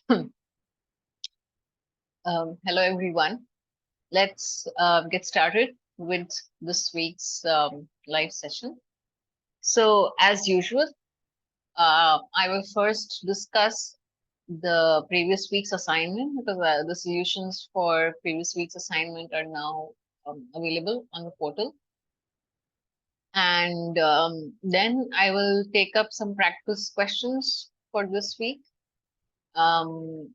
Hello, everyone. Let's get started with this week's live session. So, as usual, I will first discuss the previous week's assignment because the solutions for previous week's assignment are now available on the portal. And then I will take up some practice questions for this week. Um,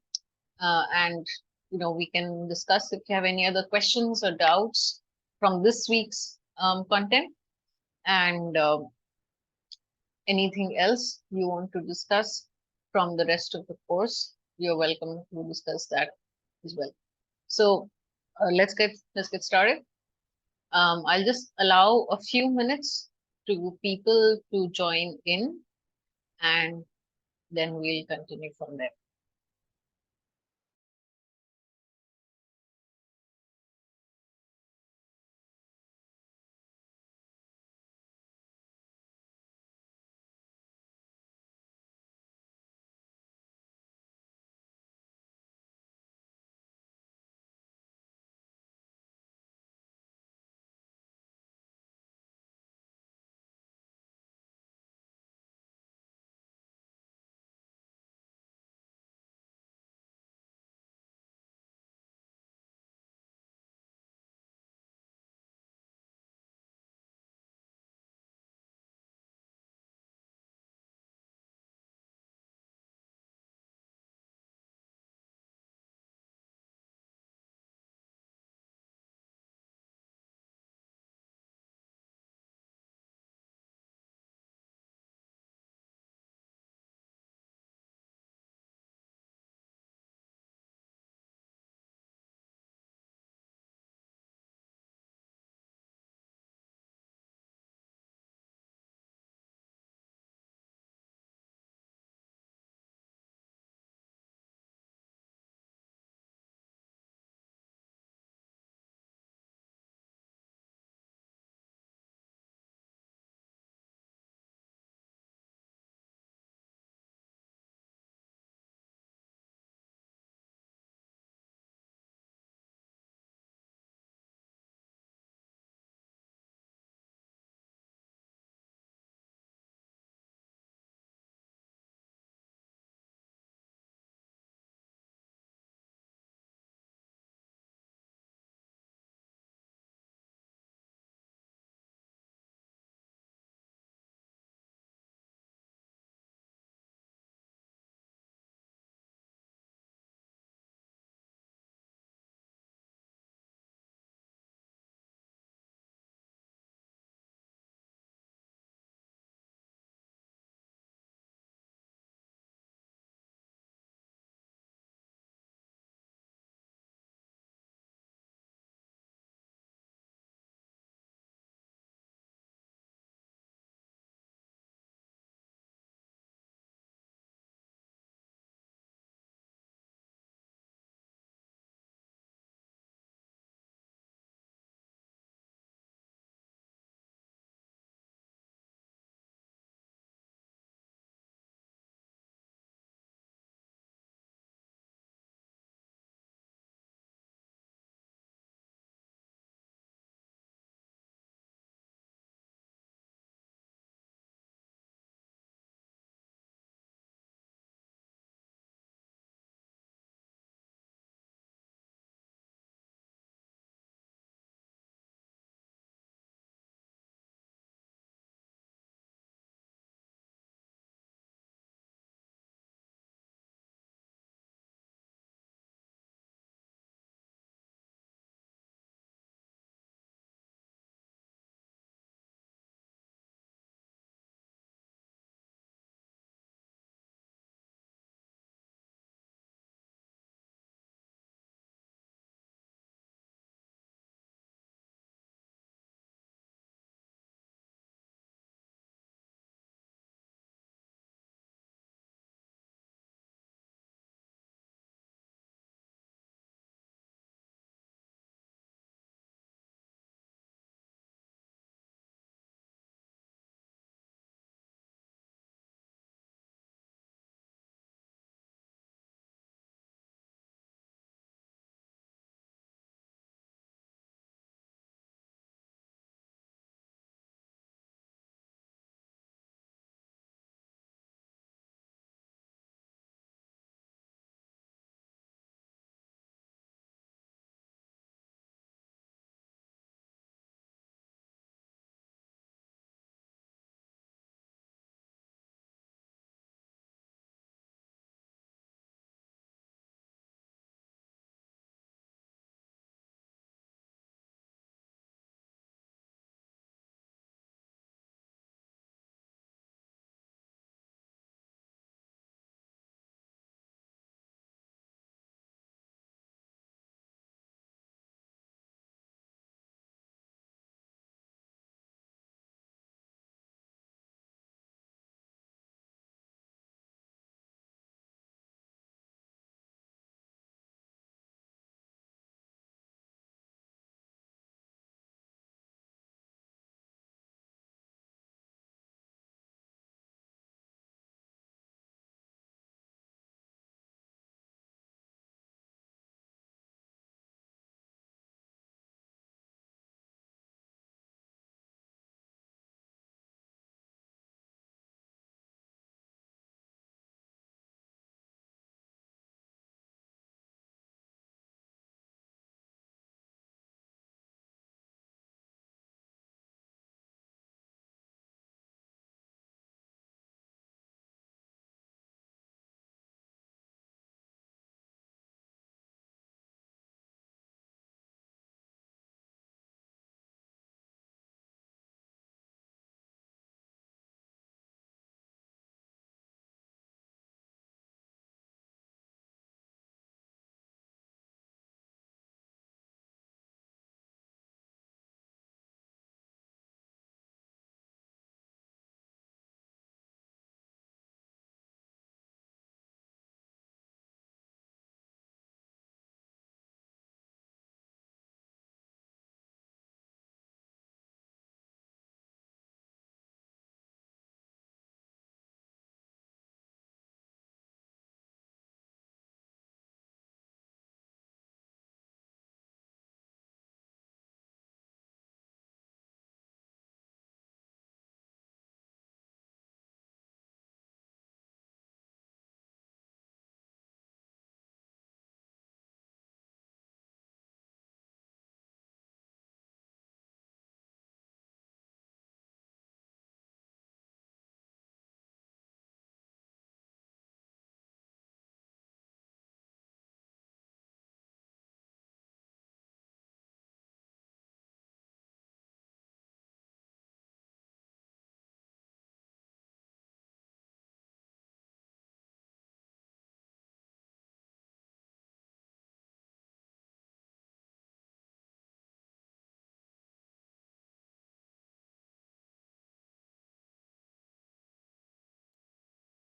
and we can discuss if you have any other questions or doubts from this week's content, and anything else you want to discuss from the rest of the course, you're welcome to discuss that as well. So let's get started. I'll just allow a few minutes to people to join in, and then we'll continue from there.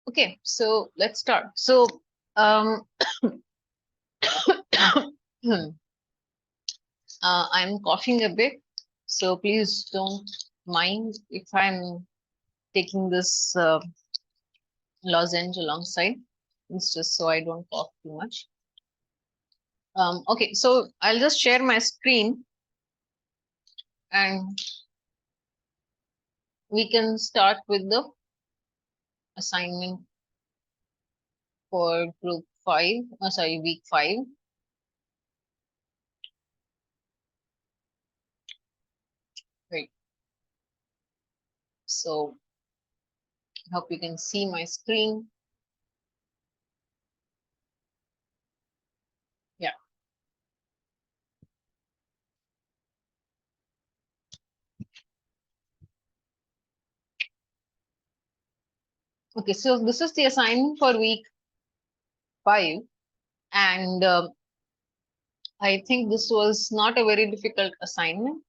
Okay, so let's start. So, um, I'm coughing a bit, so please don't mind if I'm taking this lozenge alongside. It's just so I don't cough too much. Okay, so I'll just share my screen and we can start with the assignment for group 5, sorry, week 5. Right. So I hope you can see my screen. Yeah. Okay, so this is the assignment for week 5. And I think this was not a very difficult assignment,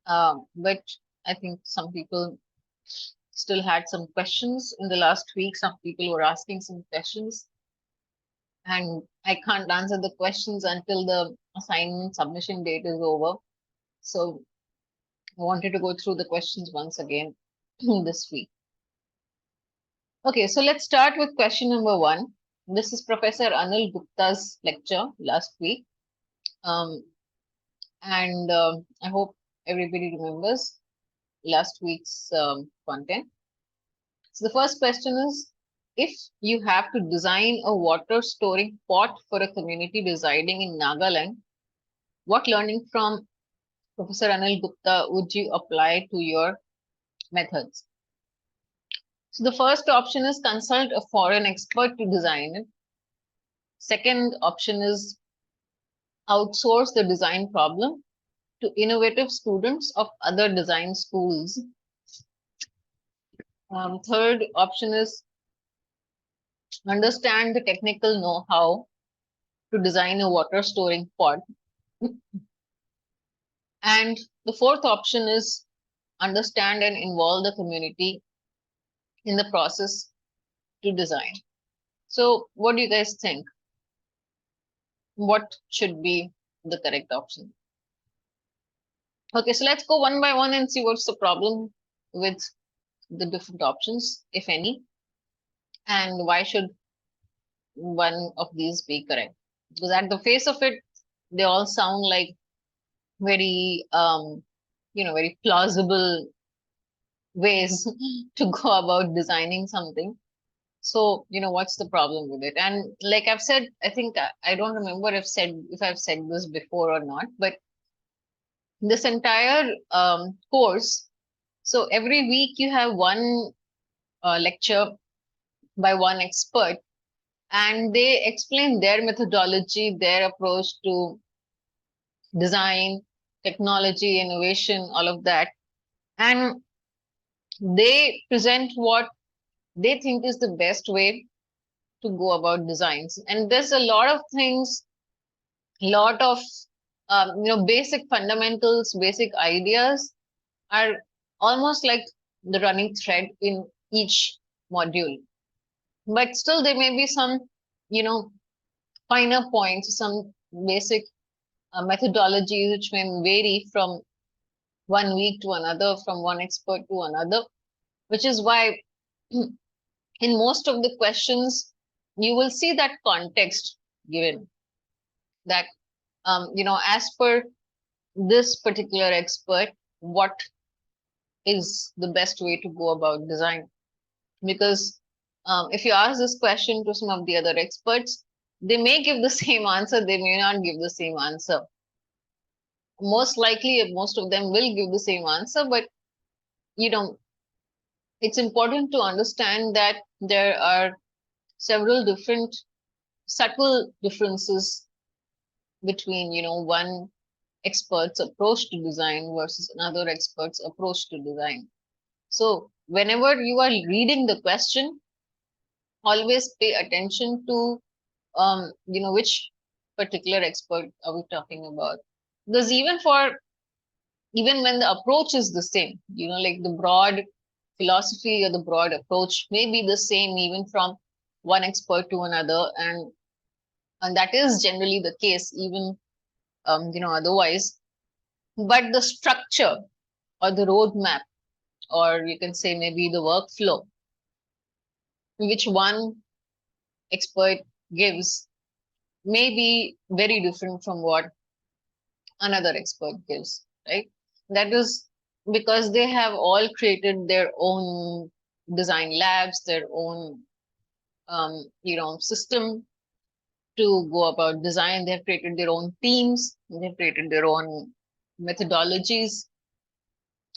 but I think some people still had some questions in the last week. Some people were asking some questions, and I can't answer the questions until the assignment submission date is over. So I wanted to go through the questions once again this week. Okay, so let's start with question number 1. This is Professor Anil Gupta's lecture last week. And I hope everybody remembers last week's content. So the first question is, if you have to design a water storing pot for a community residing in Nagaland, what learning from Professor Anil Gupta would you apply to your methods? So the first option is consult a foreign expert to design it. Second option is outsource the design problem to innovative students of other design schools. Third option is understand the technical know-how to design a water storing pot. And the fourth option is understand and involve the community in the process to design. So what do you guys think? What should be the correct option? Okay, so let's go one by one and see what's the problem with the different options, if any, and why should one of these be correct? Because at the face of it, they all sound like very very plausible ways to go about designing something. So what's the problem with it? And like I've said, I think I don't remember if I've said this before or not, but this entire course, so every week you have one lecture by one expert, and they explain their methodology, their approach to design, technology, innovation, all of that. And they present what they think is the best way to go about designs. And there's a lot of things, lot of basic fundamentals, basic ideas are almost like the running thread in each module. But still, there may be some, finer points, some basic methodologies which may vary from one week to another, from one expert to another, which is why in most of the questions, you will see that context given that, as per this particular expert, what is the best way to go about design? Because if you ask this question to some of the other experts, they may give the same answer, they may not give the same answer. Most likely, most of them will give the same answer, but it's important to understand that there are several different subtle differences between one expert's approach to design versus another expert's approach to design. So whenever you are reading the question, always pay attention to which particular expert are we talking about, because even when the approach is the same, like the broad philosophy or the broad approach may be the same even from one expert to another, and that is generally the case even otherwise. But the structure or the roadmap, or you can say maybe the workflow, which one expert gives may be very different from what another expert gives, right? That is because they have all created their own design labs, their own system to go about design. They have created their own teams, they've created their own methodologies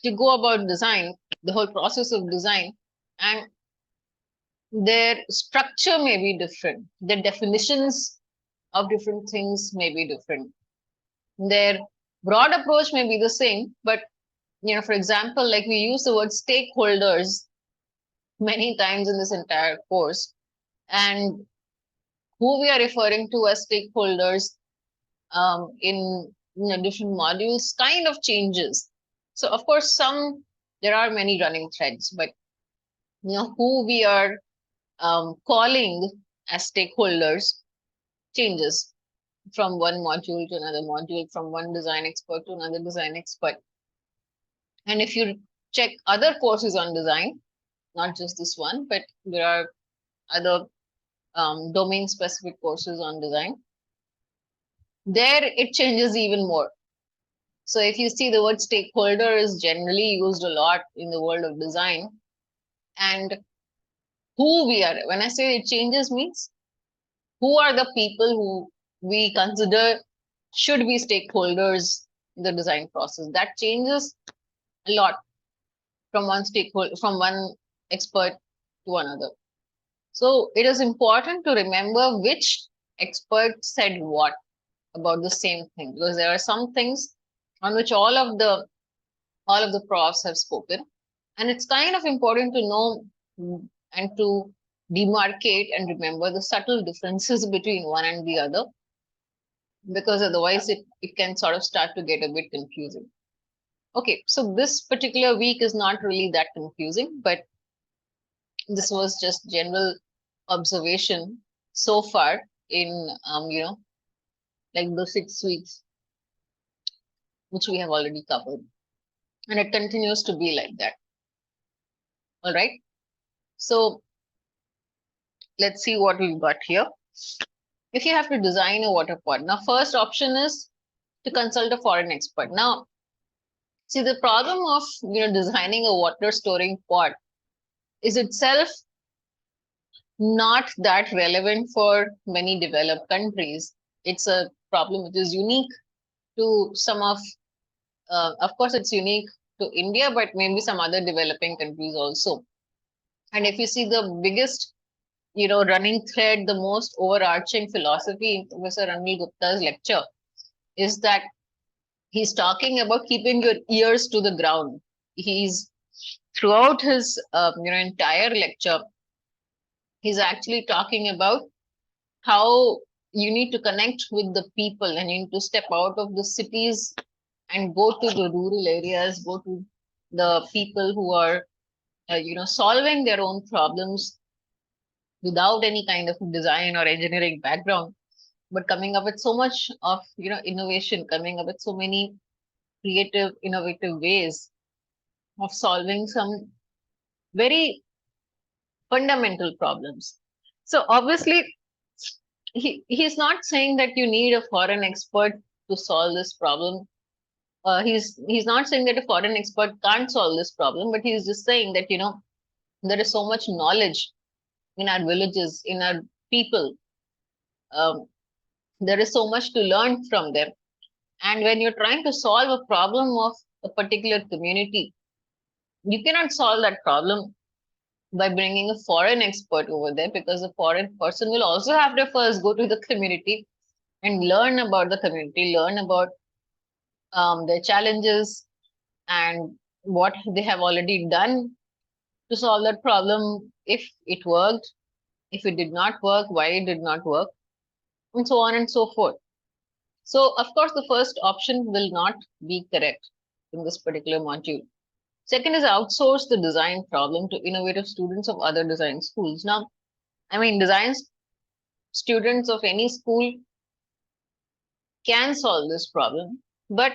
to go about design, the whole process of design, and their structure may be different. Their definitions of different things may be different. Their broad approach may be the same, but for example, like we use the word stakeholders many times in this entire course, and who we are referring to as stakeholders in different modules kind of changes. So of course, there are many running threads, but who we are calling as stakeholders changes from one module to another module, from one design expert to another design expert. And if you check other courses on design, not just this one, but there are other domain specific courses on design, there it changes even more. So if you see the word stakeholder is generally used a lot in the world of design, and who we are, when I say it changes means who are the people who we consider should be stakeholders in the design process. That changes a lot from one expert to another. So it is important to remember which expert said what about the same thing, because there are some things on which all of the profs have spoken, and it's kind of important to know and to demarcate and remember the subtle differences between one and the other, because otherwise it can sort of start to get a bit confusing. Okay, so this particular week is not really that confusing, but this was just general observation so far in like the 6 weeks which we have already covered, and it continues to be like that. All right, so let's see what we've got here. If you have to design a water pot, now first option is to consult a foreign expert. Now see, the problem of designing a water storing pot is itself not that relevant for many developed countries. It's a problem which is unique to some of course, it's unique to India, but maybe some other developing countries also. And if you see the biggest, running thread, the most overarching philosophy in Professor Anil Gupta's lecture is that he's talking about keeping your ears to the ground. He's throughout his entire lecture, he's actually talking about how you need to connect with the people, and you need to step out of the cities and go to the rural areas, go to the people who are solving their own problems without any kind of design or engineering background, but coming up with so much of innovation, coming up with so many creative, innovative ways of solving some very fundamental problems. So obviously, he's not saying that you need a foreign expert to solve this problem. He's not saying that a foreign expert can't solve this problem, but he's just saying that there is so much knowledge in our villages, in our people. Um, there is so much to learn from them. And when you're trying to solve a problem of a particular community, you cannot solve that problem by bringing a foreign expert over there, because the foreign person will also have to first go to the community and learn about the community, learn about their challenges and what they have already done to solve that problem, if it worked, if it did not work, why it did not work, and so on and so forth. So, of course, the first option will not be correct in this particular module. Second is outsource the design problem to innovative students of other design schools. Now, I mean, design students of any school can solve this problem, but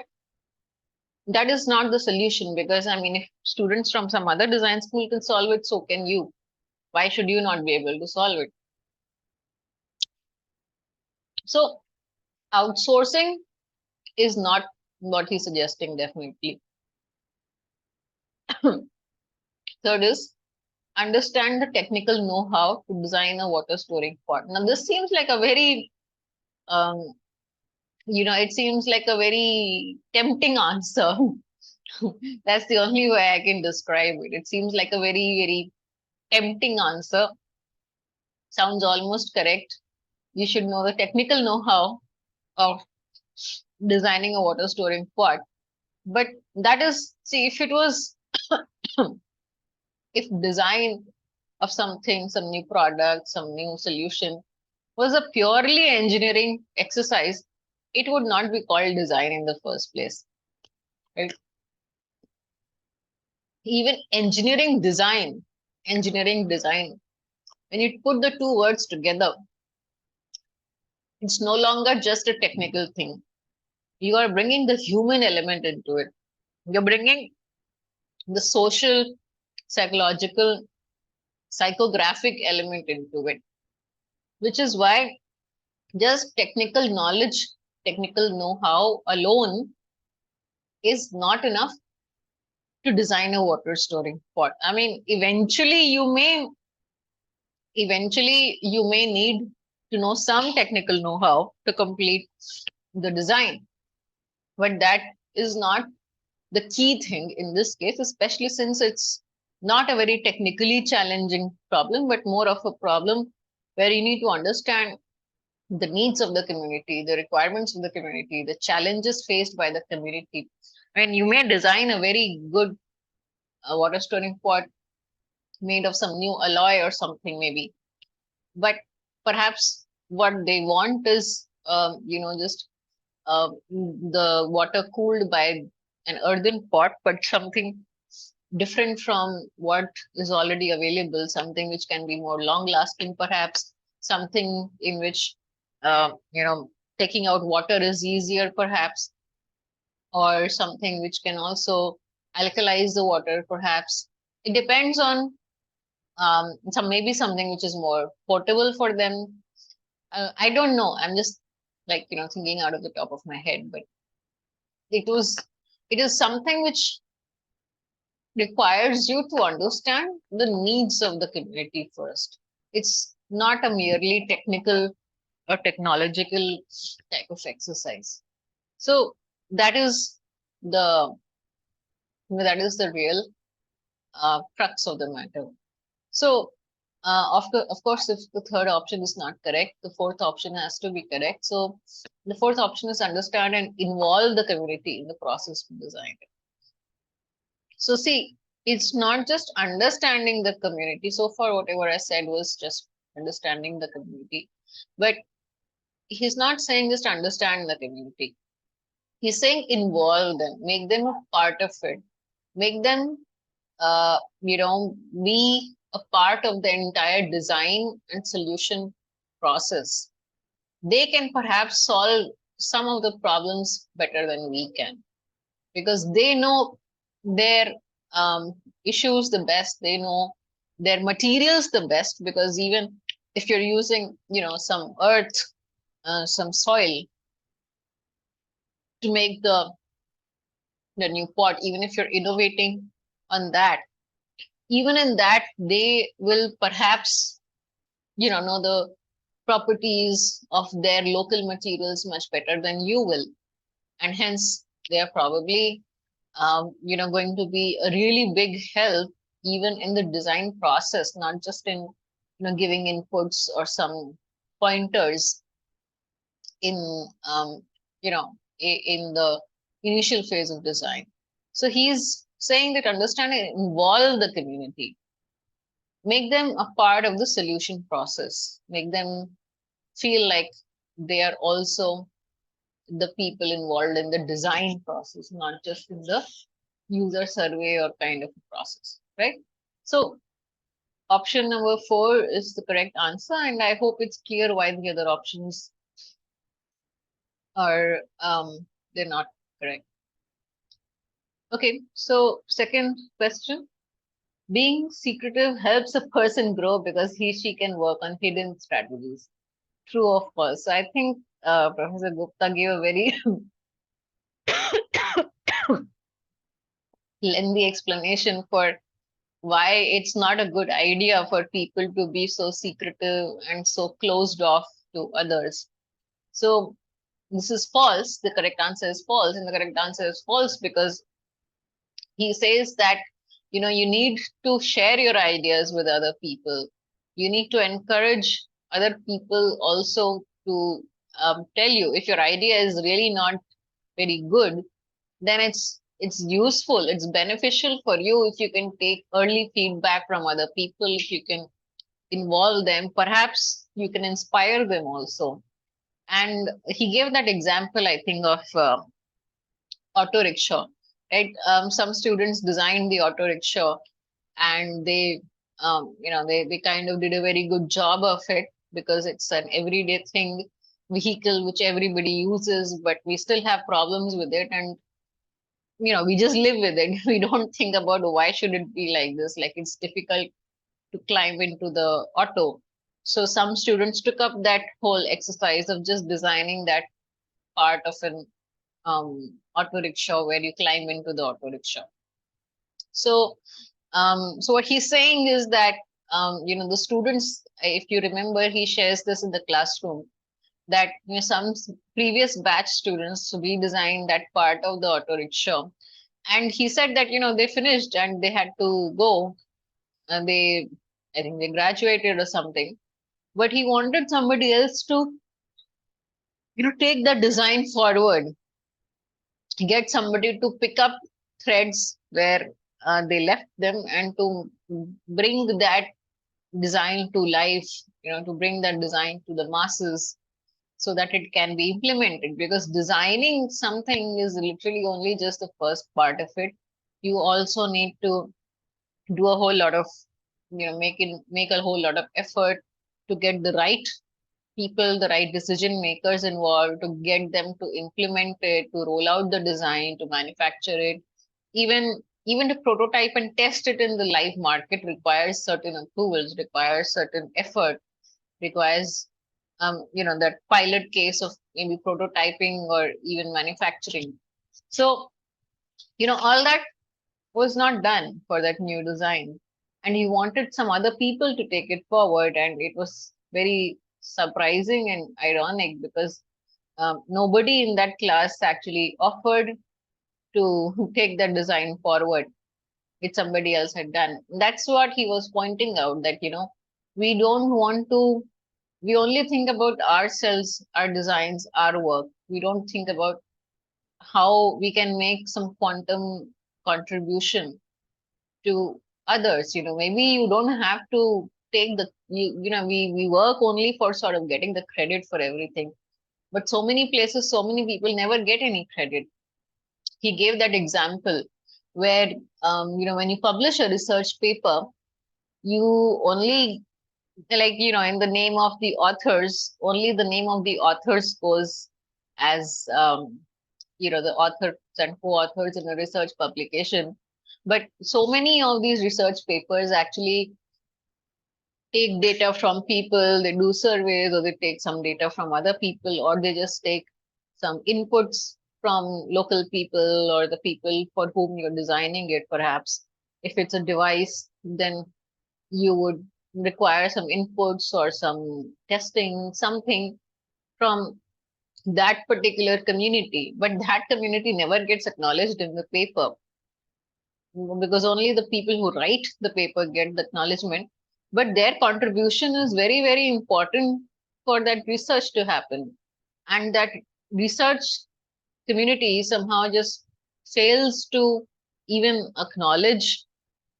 that is not the solution, because I mean, if students from some other design school can solve it, so can you. Why should you not be able to solve it? So outsourcing is not what he's suggesting, definitely. Third is understand the technical know-how to design a water storing pot. Now, this seems like a very, it seems like a very tempting answer. That's the only way I can describe it. It seems like a very, very tempting answer. Sounds almost correct. You should know the technical know-how of designing a water storing pot. But that is, see, if it was, if design of something, some new product, some new solution was a purely engineering exercise, it would not be called design in the first place, right? Even engineering design, when you put the two words together, it's no longer just a technical thing. You are bringing the human element into it. You're bringing the social, psychological, psychographic element into it, which is why just technical knowledge, technical know-how alone is not enough to design a water storing pot. I mean, eventually you may need to know some technical know-how to complete the design, but that is not the key thing in this case, especially since it's not a very technically challenging problem, but more of a problem where you need to understand the needs of the community, the requirements of the community, the challenges faced by the community. And you may design a very good water storing pot made of some new alloy or something, maybe, but perhaps what they want is, just the water cooled by an earthen pot, but something different from what is already available, something which can be more long lasting, perhaps something in which, taking out water is easier, perhaps, or something which can also alkalize the water, perhaps. It depends on some, maybe something which is more portable for them. I don't know. I'm just like, thinking out of the top of my head, but it was, it is something which requires you to understand the needs of the community first. It's not a merely technical or technological type of exercise. So that is the the real crux of the matter. So of course, if the third option is not correct, the fourth option has to be correct. So the fourth option is understand and involve the community in the process to design it. So see, it's not just understanding the community. So far, whatever I said was just understanding the community. But he's not saying just understand the community. He's saying involve them, make them a part of it, make them, be a part of the entire design and solution process. They can perhaps solve some of the problems better than we can, because they know their issues the best. They know their materials the best, because even if you're using, some earth, some soil to make the new pot, even if you're innovating on that, even in that, they will perhaps, know the properties of their local materials much better than you will. And hence, they are probably, going to be a really big help even in the design process, not just in, giving inputs or some pointers in, in the initial phase of design. So he's saying that understand and involve the community, make them a part of the solution process, make them feel like they are also the people involved in the design process, not just in the user survey or kind of a process, right? So option number 4 is the correct answer, and I hope it's clear why the other options are they're not correct. Okay, so second question. Being secretive helps a person grow because she can work on hidden strategies. True or false? So I think Professor Gupta gave a very lengthy explanation for why it's not a good idea for people to be so secretive and so closed off to others. So this is false. The correct answer is false, and the correct answer is false because he says that you need to share your ideas with other people. You need to encourage other people also to tell you if your idea is really not very good, then it's useful, it's beneficial for you if you can take early feedback from other people, if you can involve them, perhaps you can inspire them also. And he gave that example, I think, of auto rickshaw, right? Some students designed the auto rickshaw, and they kind of did a very good job of it because it's an everyday thing, vehicle which everybody uses, but we still have problems with it, and we just live with it. We don't think about why should it be like this, like it's difficult to climb into the auto. So some students took up that whole exercise of just designing that part of an auto rickshaw where you climb into the auto rickshaw. So what he's saying is that the students, if you remember, he shares this in the classroom, that some previous batch students redesigned that part of the auto rickshaw, and he said that they finished and they had to go, and I think they graduated or something, but he wanted somebody else to take the design forward, get somebody to pick up threads where they left them, and to bring that design to life, to bring that design to the masses so that it can be implemented. Because designing something is literally only just the first part of it. You also need to do a whole lot of, make a whole lot of effort to get the right people, the right decision makers involved, to get them to implement it, to roll out the design, to manufacture it. Even to prototype and test it in the live market requires certain approvals, requires certain effort, requires that pilot case of maybe prototyping or even manufacturing. So all that was not done for that new design, and he wanted some other people to take it forward, and it was very surprising and ironic because nobody in that class actually offered to take that design forward, which somebody else had done. That's what he was pointing out, that we don't want to, we only think about ourselves, our designs, our work. We don't think about how we can make some quantum contribution to others. Maybe you don't have to take the, we work only for sort of getting the credit for everything. But so many places, so many people never get any credit. He gave that example where, when you publish a research paper, you only, like, in the name of the authors, only the name of the authors goes as, the authors and co-authors in a research publication. But so many of these research papers actually take data from people, they do surveys, or they take some data from other people, or they just take some inputs from local people or the people for whom you're designing it, perhaps. If it's a device, then you would require some inputs or some testing, something from that particular community. But that community never gets acknowledged in the paper, because only the people who write the paper get the acknowledgement. But their contribution is very, very important for that research to happen. And that research community somehow just fails to even acknowledge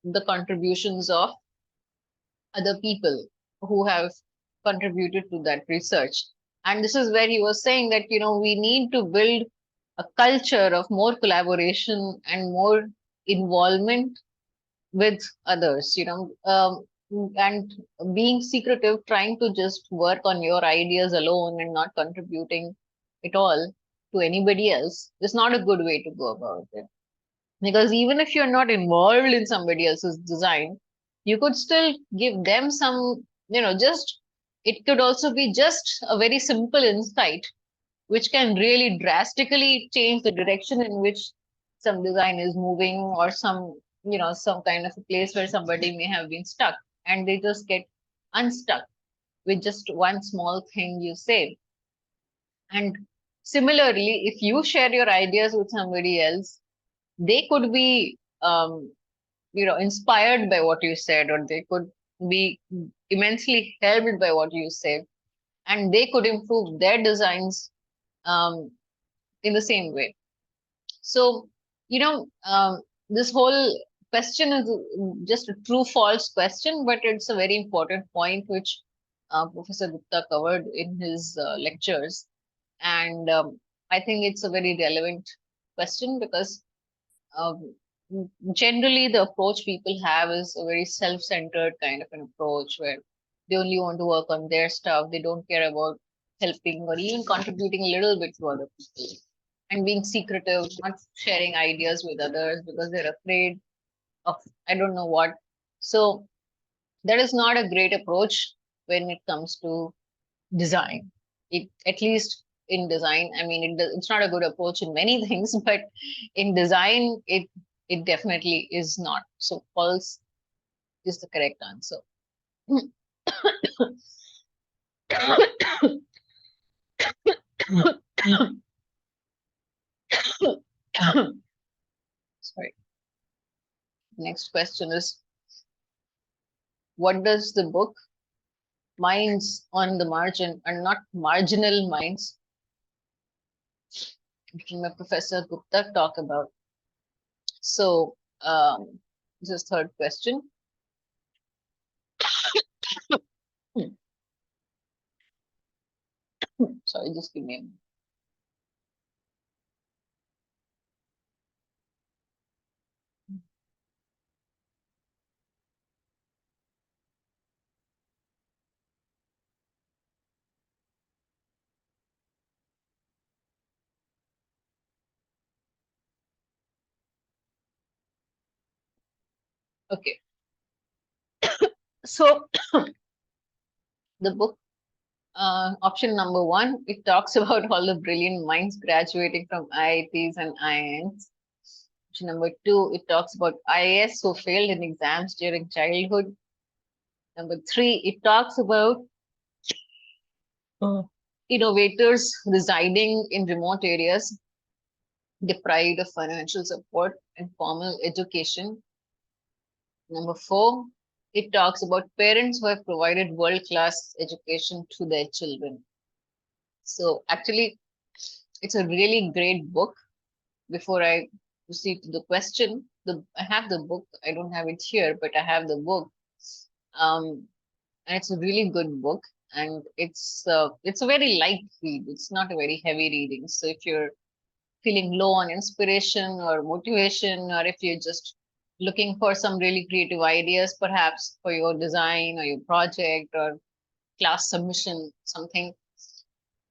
the contributions of other people who have contributed to that research. And this is where he was saying that, we need to build a culture of more collaboration and more involvement with others, and being secretive, trying to just work on your ideas alone and not contributing at all to anybody else is not a good way to go about it. Because even if you're not involved in somebody else's design, you could still give them some, just it could also be just a very simple insight which can really drastically change the direction in which some design is moving, or some kind of a place where somebody may have been stuck and they just get unstuck with just one small thing you say. And similarly, if you share your ideas with somebody else, they could be inspired by what you said, or they could be immensely helped by what you said, and they could improve their designs um, in the same way. So, this whole question is just a true false question, but it's a very important point which Professor Gupta covered in his lectures. And I think it's a very relevant question because um, generally the approach people have is a very self-centered kind of an approach where they only want to work on their stuff. They don't care about helping or even contributing a little bit to other people, and being secretive, not sharing ideas with others because they're afraid of I don't know what. So that is not a great approach when it comes to design. It, at least in design, I mean, it's not a good approach in many things, but in design, it definitely is not. So false is the correct answer. Sorry. Next question is, what does the book Minds on the Margin and Not Marginal Minds, from Professor Gupta, talk about? So this is third question. Sorry, just give me a minute. Okay. So the book, option number one, it talks about all the brilliant minds graduating from IITs and IIMs. Option number two, it talks about IAS who failed in exams during childhood. Number three, it talks about innovators residing in remote areas deprived of financial support and formal education. Number four, it talks about parents who have provided world-class education to their children. So actually, it's a really great book. Before I proceed to the question, I have the book. I don't have it here, but I have the book. And it's a really good book. And it's a very light read. It's not a very heavy reading. So if you're feeling low on inspiration or motivation, or if you're just looking for some really creative ideas, perhaps for your design or your project or class submission, something,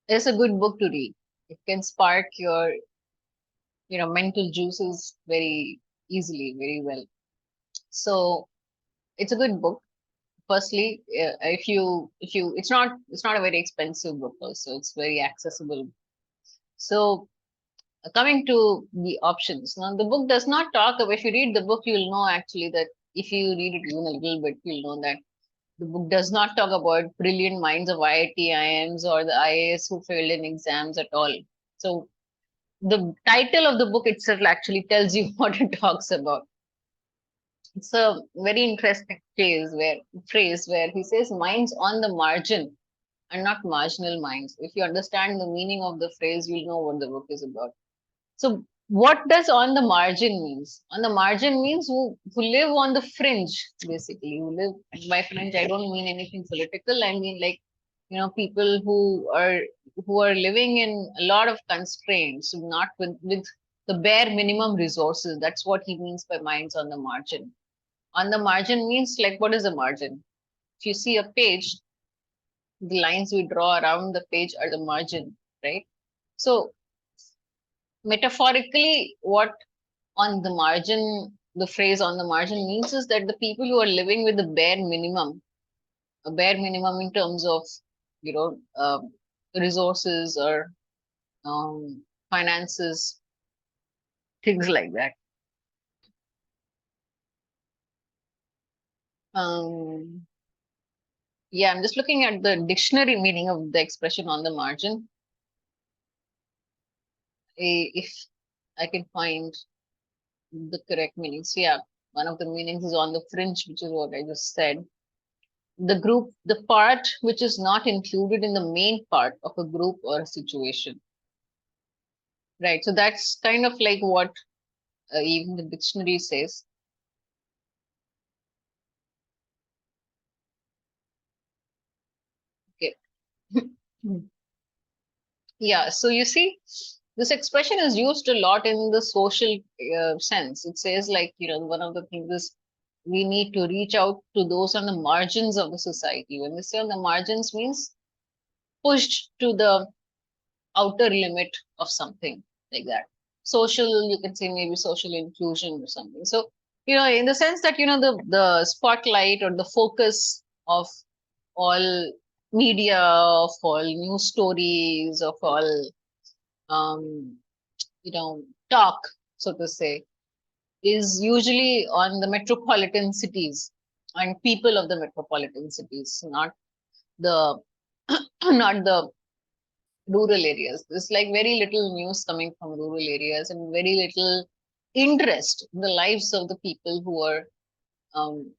it's a good book to read. It can spark your, mental juices very easily, very well. So it's a good book. Firstly, if you, it's not a very expensive book. Also, it's very accessible. So coming to the options, now the book does not talk about, if you read the book, you'll know actually that if you read it even a little bit, you'll know that the book does not talk about brilliant minds of IIT, IIMs, or the IAS who failed in exams at all. So the title of the book itself actually tells you what it talks about. It's a very interesting phrase where he says minds on the margin and not marginal minds. If you understand the meaning of the phrase, you'll know what the book is about. So what does on the margin means? On the margin means who live on the fringe, basically. Who live, by fringe, I don't mean anything political. I mean like, people who are living in a lot of constraints, not with the bare minimum resources. That's what he means by minds on the margin. On the margin means like, what is a margin? If you see a page, the lines we draw around the page are the margin, right? So metaphorically, what on the margin, the phrase on the margin means is that the people who are living with the bare minimum, a bare minimum in terms of, you know, resources or finances, things like that. Yeah, I'm just looking at the dictionary meaning of the expression on the margin. If I can find the correct meanings. Yeah, one of the meanings is on the fringe, which is what I just said. The group, the part which is not included in the main part of a group or a situation. Right. So that's kind of like what even the dictionary says. Okay. Yeah. So you see, this expression is used a lot in the social sense. It says like, one of the things is we need to reach out to those on the margins of the society. When we say on the margins means pushed to the outer limit of something like that. Social, you can say maybe social inclusion or something. So, in the sense that, the spotlight or the focus of all media, of all news stories, of all, um, talk, so to say, is usually on the metropolitan cities and people of the metropolitan cities, not the not the rural areas. There's like very little news coming from rural areas and very little interest in the lives of the people who are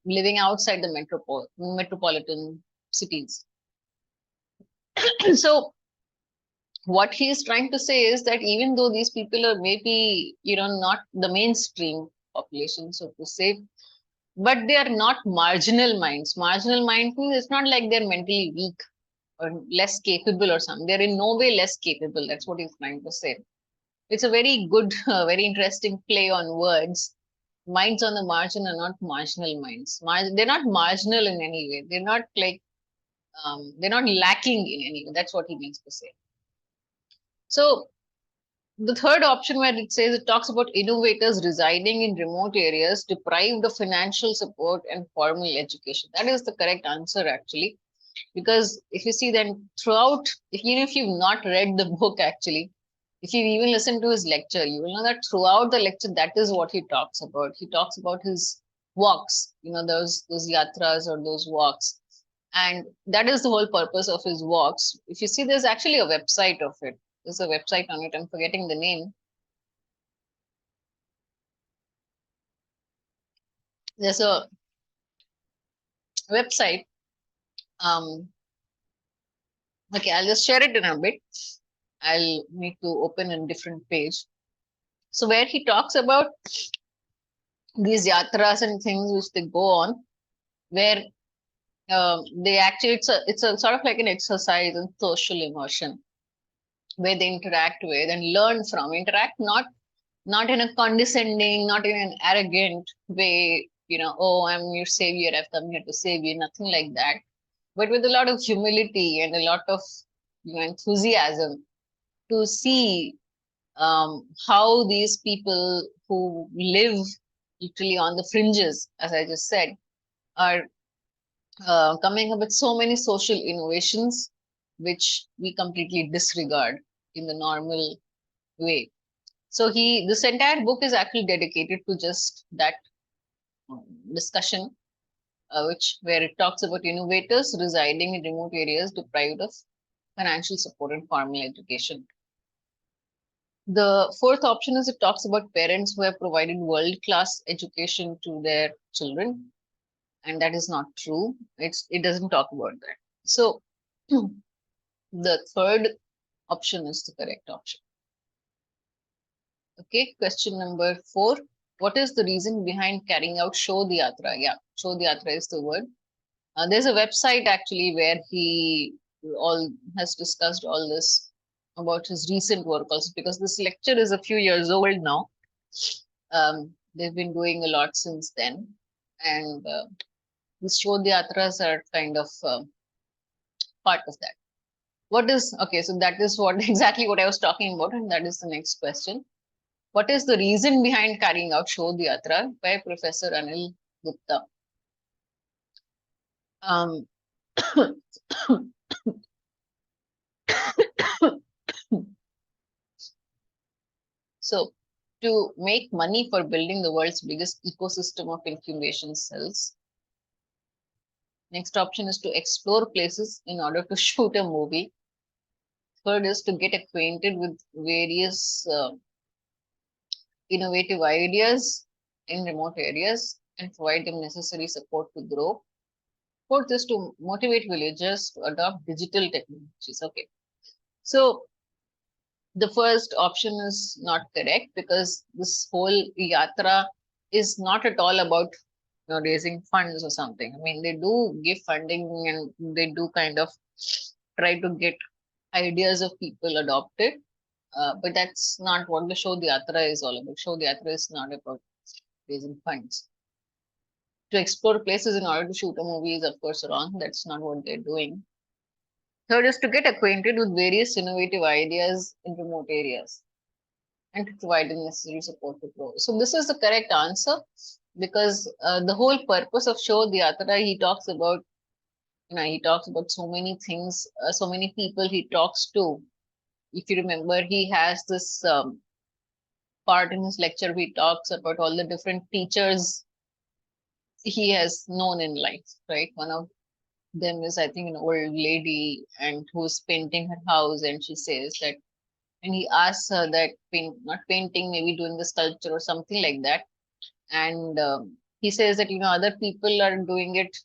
living outside the metropolitan cities. So what he's trying to say is that even though these people are maybe, not the mainstream population, so to say, but they are not marginal minds. Marginal mind means it's not like they're mentally weak or less capable or something. They're in no way less capable. That's what he's trying to say. It's a very good, very interesting play on words. Minds on the margin are not marginal minds. They're not marginal in any way. They're not like, they're not lacking in any way. That's what he means to say. So the third option where it says it talks about innovators residing in remote areas deprived of financial support and formal education. That is the correct answer actually. Because if you see then throughout, even if you've not read the book actually, if you even listen to his lecture, you will know that throughout the lecture, that is what he talks about. He talks about his walks, those yatras or those walks. And that is the whole purpose of his walks. If you see, there's actually a website of it. There's a website on it. I'm forgetting the name. There's a website. Okay, I'll just share it in a bit. I'll need to open a different page. So where he talks about these yatras and things which they go on, where they actually it's a sort of like an exercise in social immersion, where they interact with and learn from. Interact not in a condescending, not in an arrogant way. Oh, I'm your savior. I've come here to save you. Nothing like that, but with a lot of humility and a lot of enthusiasm to see how these people who live literally on the fringes, as I just said, are coming up with so many social innovations which we completely disregard in the normal way. So this entire book is actually dedicated to just that discussion, where it talks about innovators residing in remote areas deprived of financial support and formal education. The fourth option is it talks about parents who have provided world-class education to their children, and that is not true. It doesn't talk about that. So the third option is the correct option. Okay, question number 4. What is the reason behind carrying out Shodh Yatra? Yeah, Shodh Yatra is the word. There's a website actually where he all has discussed all this about his recent work also, because this lecture is a few years old now. They've been doing a lot since then, and these Shodh Yatras are kind of part of that. What is, okay, so that is what exactly what I was talking about, and that is the next question. What is the reason behind carrying out Shodh Yatra by Professor Anil Gupta? Um, so, to make money for building the world's biggest ecosystem of incubation cells. Next option is to explore places in order to shoot a movie. Third is to get acquainted with various innovative ideas in remote areas and provide them necessary support to grow. Fourth is to motivate villagers to adopt digital technologies. Okay. So the first option is not correct, because this whole yatra is not at all about raising funds or something. I mean, they do give funding and they do kind of try to get ideas of people adopted, but that's not what the Shodh Yatra is all about. Shodh Yatra is not about raising funds. To explore places in order to shoot a movie is of course wrong. That's not what they're doing. Third is to get acquainted with various innovative ideas in remote areas and to provide the necessary support to grow. So this is the correct answer, because the whole purpose of Shodh Yatra, he talks about, he talks about so many things, so many people he talks to. If you remember, he has this part in his lecture, he talks about all the different teachers he has known in life, right? One of them is, I think, an old lady and who's painting her house, and she says that, and he asks her that, not painting, maybe doing the sculpture or something like that. And he says that, other people are doing it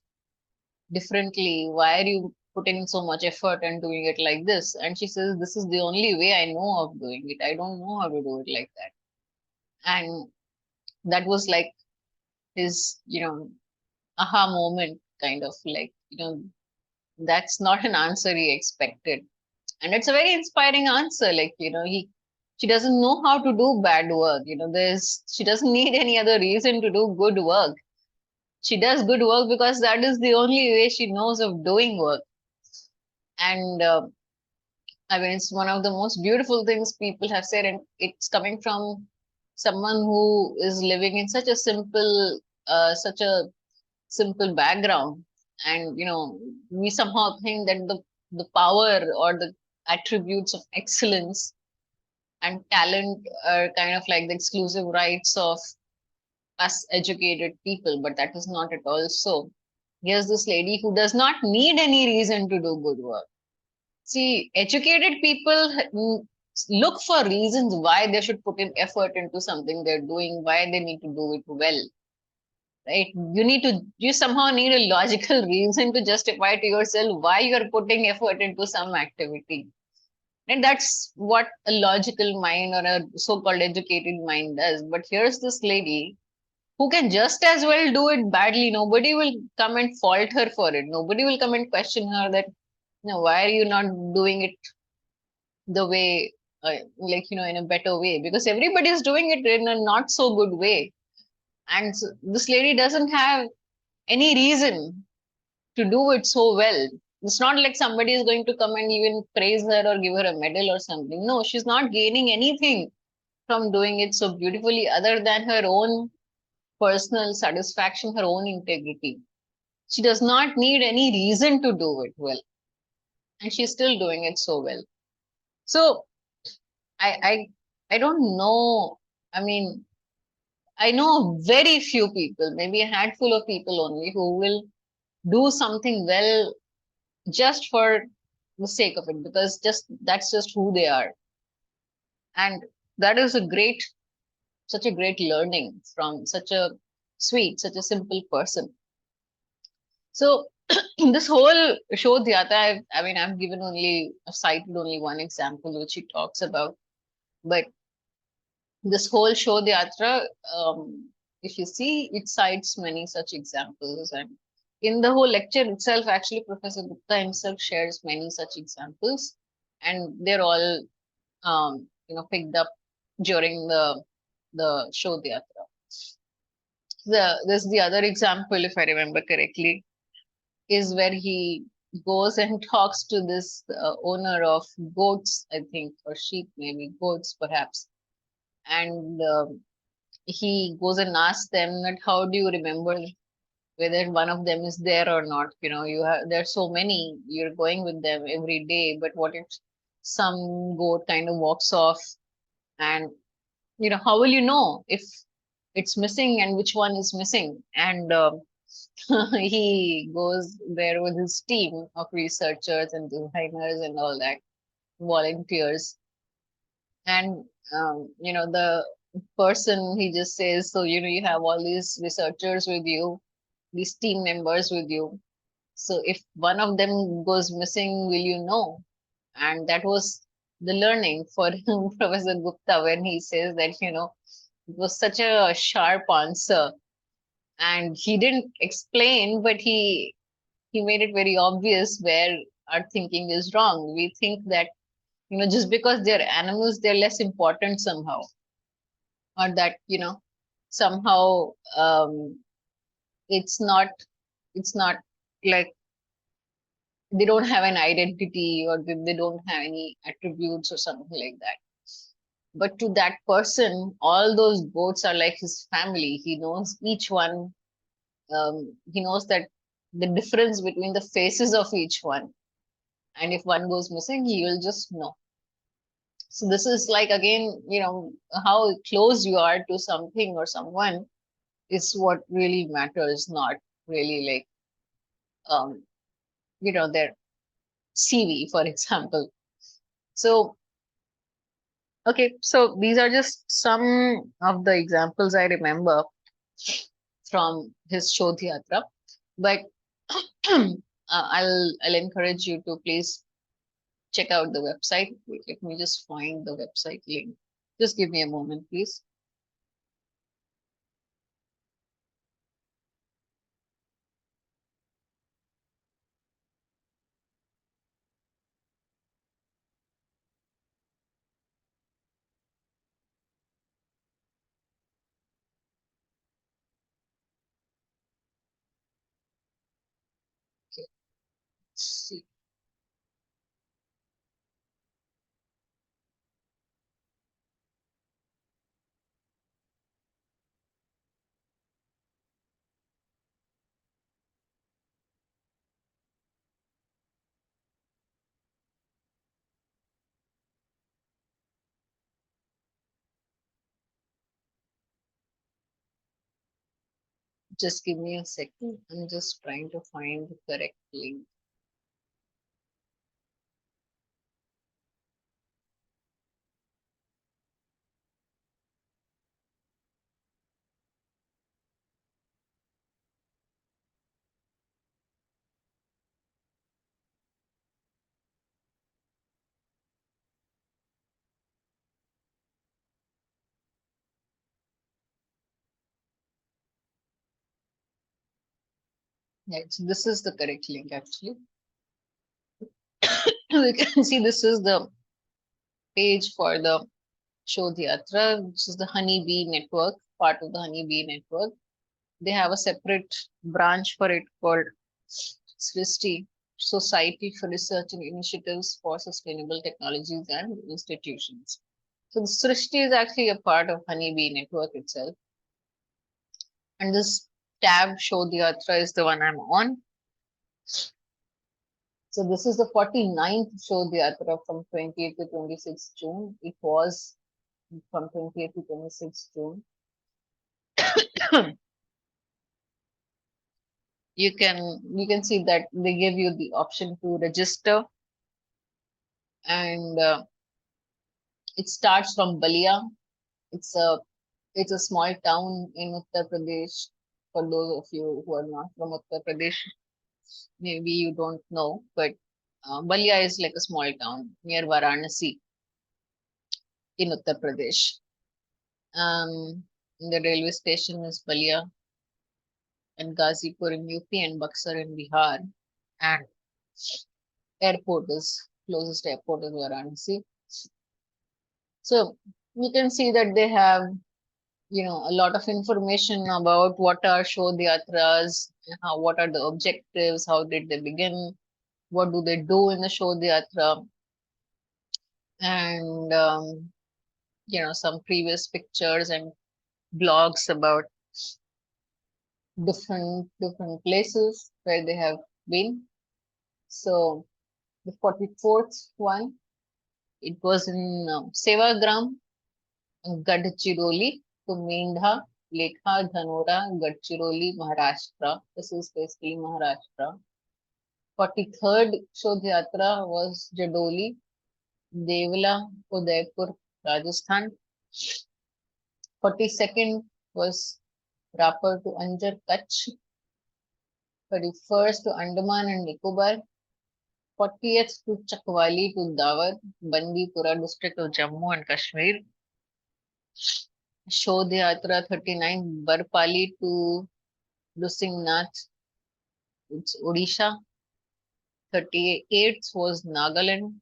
differently. Why are you putting so much effort and doing it like this? And she says, this is the only way I know of doing it. I don't know how to do it like that. And that was like his, aha moment, kind of like, that's not an answer he expected. And it's a very inspiring answer. Like, she doesn't know how to do bad work. She doesn't need any other reason to do good work. She does good work because that is the only way she knows of doing work. And I mean, it's one of the most beautiful things people have said, and it's coming from someone who is living in such a simple background. And, we somehow think that the power or the attributes of excellence and talent are kind of like the exclusive rights of us educated people, but that is not at all so. Here's this lady who does not need any reason to do good work. See, educated people look for reasons why they should put in effort into something they're doing, why they need to do it well, right? You somehow need a logical reason to justify to yourself why you're putting effort into some activity. And that's what a logical mind or a so-called educated mind does. But here's this lady who can just as well do it badly. Nobody will come and fault her for it. Nobody will come and question her that, why are you not doing it the way, in a better way? Because everybody is doing it in a not so good way. And so this lady doesn't have any reason to do it so well. It's not like somebody is going to come and even praise her or give her a medal or something. No, she's not gaining anything from doing it so beautifully other than her own personal satisfaction, her own integrity. She does not need any reason to do it well. And she's still doing it so well. So I don't know. I mean, I know very few people, maybe a handful of people only, who will do something well just for the sake of it, because that's just who they are. And that is such a great learning from such a sweet, such a simple person. So this whole Shodh Yatra, I mean, I've cited only one example which he talks about, but this whole Shodh Yatra, if you see, it cites many such examples. And in the whole lecture itself, actually, Professor Gupta himself shares many such examples, and they're all picked up during the Shodh Yatra. There's the other example, if I remember correctly, is where he goes and talks to this owner of goats, I think, or sheep, maybe goats, perhaps. And he goes and asks them that how do you remember whether one of them is there or not? You have there's so many, you're going with them every day, but what if some goat kind of walks off, and how will you know if it's missing and which one is missing? And he goes there with his team of researchers and designers and all that, volunteers. And the person, he just says, so you have all these researchers with you, these team members with you, so if one of them goes missing, will you know? And that was the learning for Professor Gupta, when he says that it was such a sharp answer, and he didn't explain, but he made it very obvious where our thinking is wrong. We think that just because they're animals, they're less important somehow, or that somehow it's not it's not like they don't have an identity, or they don't have any attributes or something like that. But to that person, all those goats are like his family. He knows each one. He knows that the difference between the faces of each one, and if one goes missing, he will just know. So this is like, again, how close you are to something or someone is what really matters, not really like um their CV, for example. So okay, so these are just some of the examples I remember from his Shodh Yatra. But I'll encourage you to please check out the website. Wait, let me just find the website link. Just give me a moment, please. Okay, let's see. Just give me a second. I'm just trying to find the correct link. Right, so this is the correct link actually. You can see this is the page for the Shodh Yatra, which is the Honeybee Network, part of the Honeybee Network. They have a separate branch for it called SRISTI, Society for Research and Initiatives for Sustainable Technologies and Institutions. So the SRISTI is actually a part of Honeybee Network itself. And this tab Shodh Yatra is the one I'm on. So this is the 49th Shodh Yatra from 28th to 26th June. It was from 28th to 26th June. You can see that they give you the option to register, and it starts from Balia. It's a it's a small town in Uttar Pradesh. For those of you who are not from Uttar Pradesh, maybe you don't know, but Balia is like a small town near Varanasi in Uttar Pradesh. The railway station is Balia, and Ghazipur in UP, and Buxar in Bihar. And airport is closest airport is Varanasi. So you can see that they have, a lot of information about what are Shodhyatras, what are the objectives, how did they begin, what do they do in the Shodhyatra, and some previous pictures and blogs about different places where they have been. So the 44th one, it was in Sevagram, Gadchiroli, to Meandha, Lekha, Dhanora, Gadchiroli, Maharashtra. This is basically Maharashtra. 43rd Shodhyatra was Jadoli, Devla, Udaipur, Rajasthan. 42nd was Rapar to Anjar, Kutch. 31st to Andaman and Nicobar. 40th to Chakwali to Dawar, Bandipura district of Jammu and Kashmir. Shodhyatra 39, Barpali to Lusingnath, it's Odisha. 38th was Nagaland.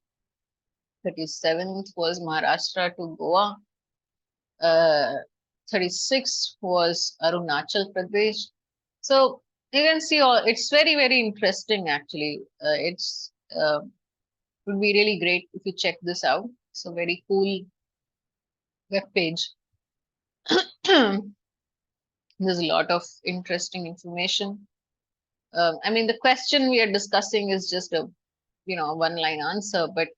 37th was Maharashtra to Goa. 36th was Arunachal Pradesh. So you can see it's very, very interesting actually. It's would be really great if you check this out. It's a very cool web page. There's a lot of interesting information. I mean, the question we are discussing is just a, one-line answer, but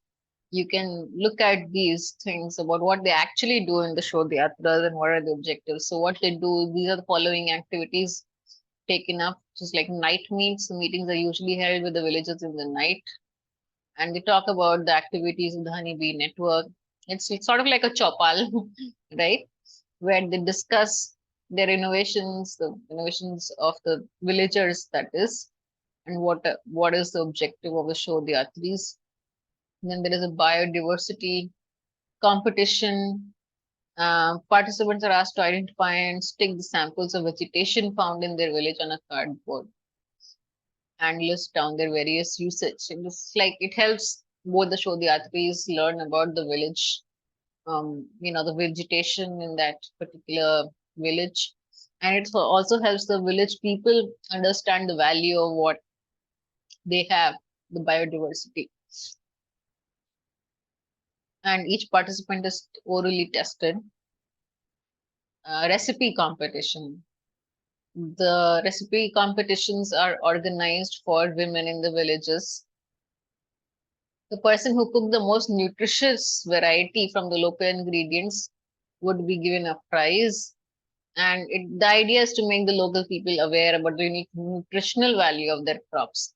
you can look at these things about what they actually do in the Shodhyatras and what are the objectives. So what they do, these are the following activities taken up, just like night meets. The meetings are usually held with the villagers in the night. And they talk about the activities of the honeybee network. It's sort of like a chopal, right? Where they discuss their innovations, the innovations of the villagers, that is, and what is the objective of the Shodhyatris. Then there is a biodiversity competition. Participants are asked to identify and stick the samples of vegetation found in their village on a cardboard and list down their various usage. It's like it helps both the Shodhyatris learn about the village, the vegetation in that particular village. And it also helps the village people understand the value of what they have, the biodiversity. And each participant is orally tested. Recipe competition. The recipe competitions are organized for women in the villages. The person who cooked the most nutritious variety from the local ingredients would be given a prize. And the idea is to make the local people aware about the unique nutritional value of their crops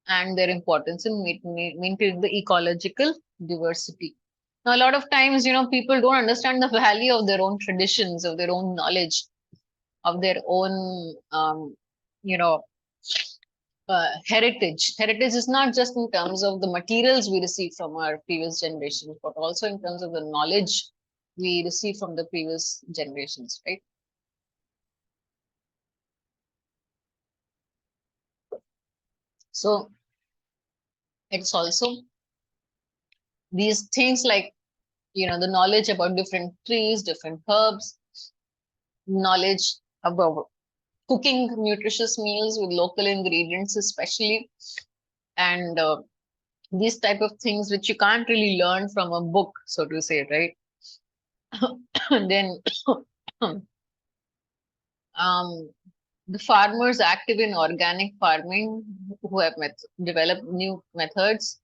and their importance in maintaining the ecological diversity. Now, a lot of times, people don't understand the value of their own traditions, of their own knowledge, of their own, heritage. Heritage is not just in terms of the materials we receive from our previous generations, but also in terms of the knowledge we receive from the previous generations, right? So it's also these things like, the knowledge about different trees, different herbs, knowledge about cooking nutritious meals with local ingredients, especially, and these type of things which you can't really learn from a book, so to say, right? Then the farmers active in organic farming who have developed new methods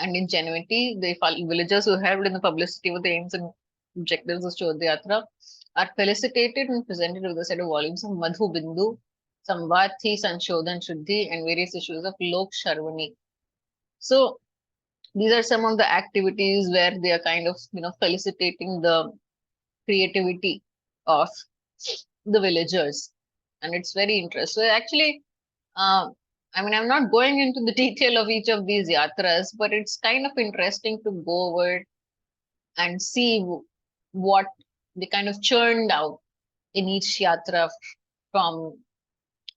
and ingenuity, the villagers who helped in the publicity with the aims and objectives of Shodhyatra are felicitated and presented with a set of volumes of Madhu Bindu, Samvati, Sanshodhan Shuddhi, and various issues of Lok Sharvani. So these are some of the activities where they are kind of, felicitating the creativity of the villagers. And it's very interesting. So actually, I mean, I'm not going into the detail of each of these yatras, but it's kind of interesting to go over it and see what they kind of churned out in each yatra from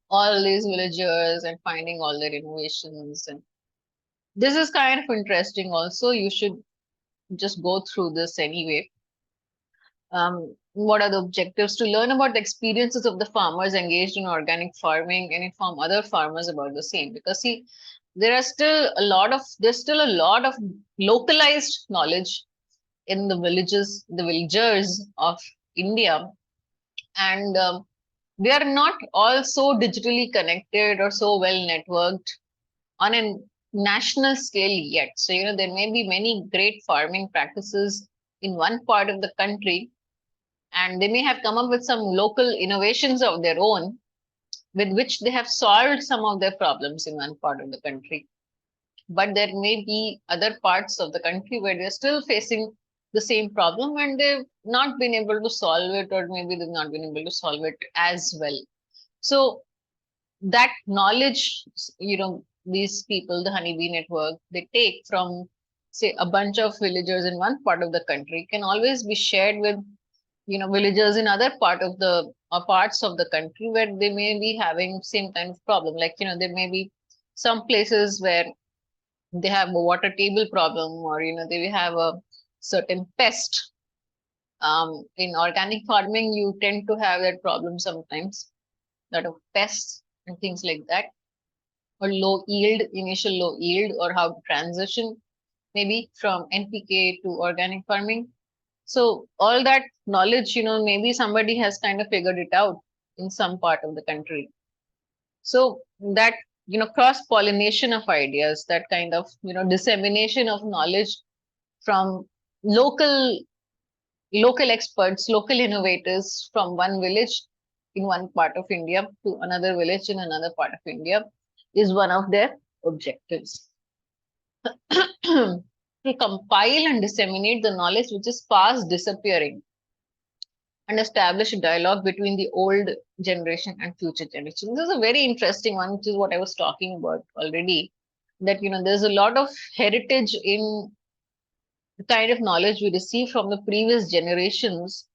all these villagers and finding all their innovations and This is kind of interesting also. You should just go through this anyway. What are the objectives? To learn about the experiences of the farmers engaged in organic farming and inform other farmers about the same. Because see, there's still a lot of localized knowledge in the villages, the villagers of India, and they are not all so digitally connected or so well networked on a national scale yet. So, there may be many great farming practices in one part of the country, and they may have come up with some local innovations of their own with which they have solved some of their problems in one part of the country. But there may be other parts of the country where they're still facing the same problem and they've not been able to solve it, or maybe they've not been able to solve it as well. So that knowledge, these people, the Honeybee Network, they take from, say, a bunch of villagers in one part of the country can always be shared with, villagers in other parts of the country where they may be having same kind of problem. Like, there may be some places where they have a water table problem, or, they have a certain pest. In organic farming, you tend to have that problem sometimes, lot of pests and things like that, or initial low yield, or how to transition maybe from NPK to organic farming. So all that knowledge, maybe somebody has kind of figured it out in some part of the country. So that, cross pollination of ideas, that kind of, dissemination of knowledge from local experts, local innovators from one village in one part of India to another village in another part of India is one of their objectives. To compile and disseminate the knowledge which is fast disappearing and establish a dialogue between the old generation and future generation. This is a very interesting one, which is what I was talking about already, that, there's a lot of heritage in the kind of knowledge we receive from the previous generations,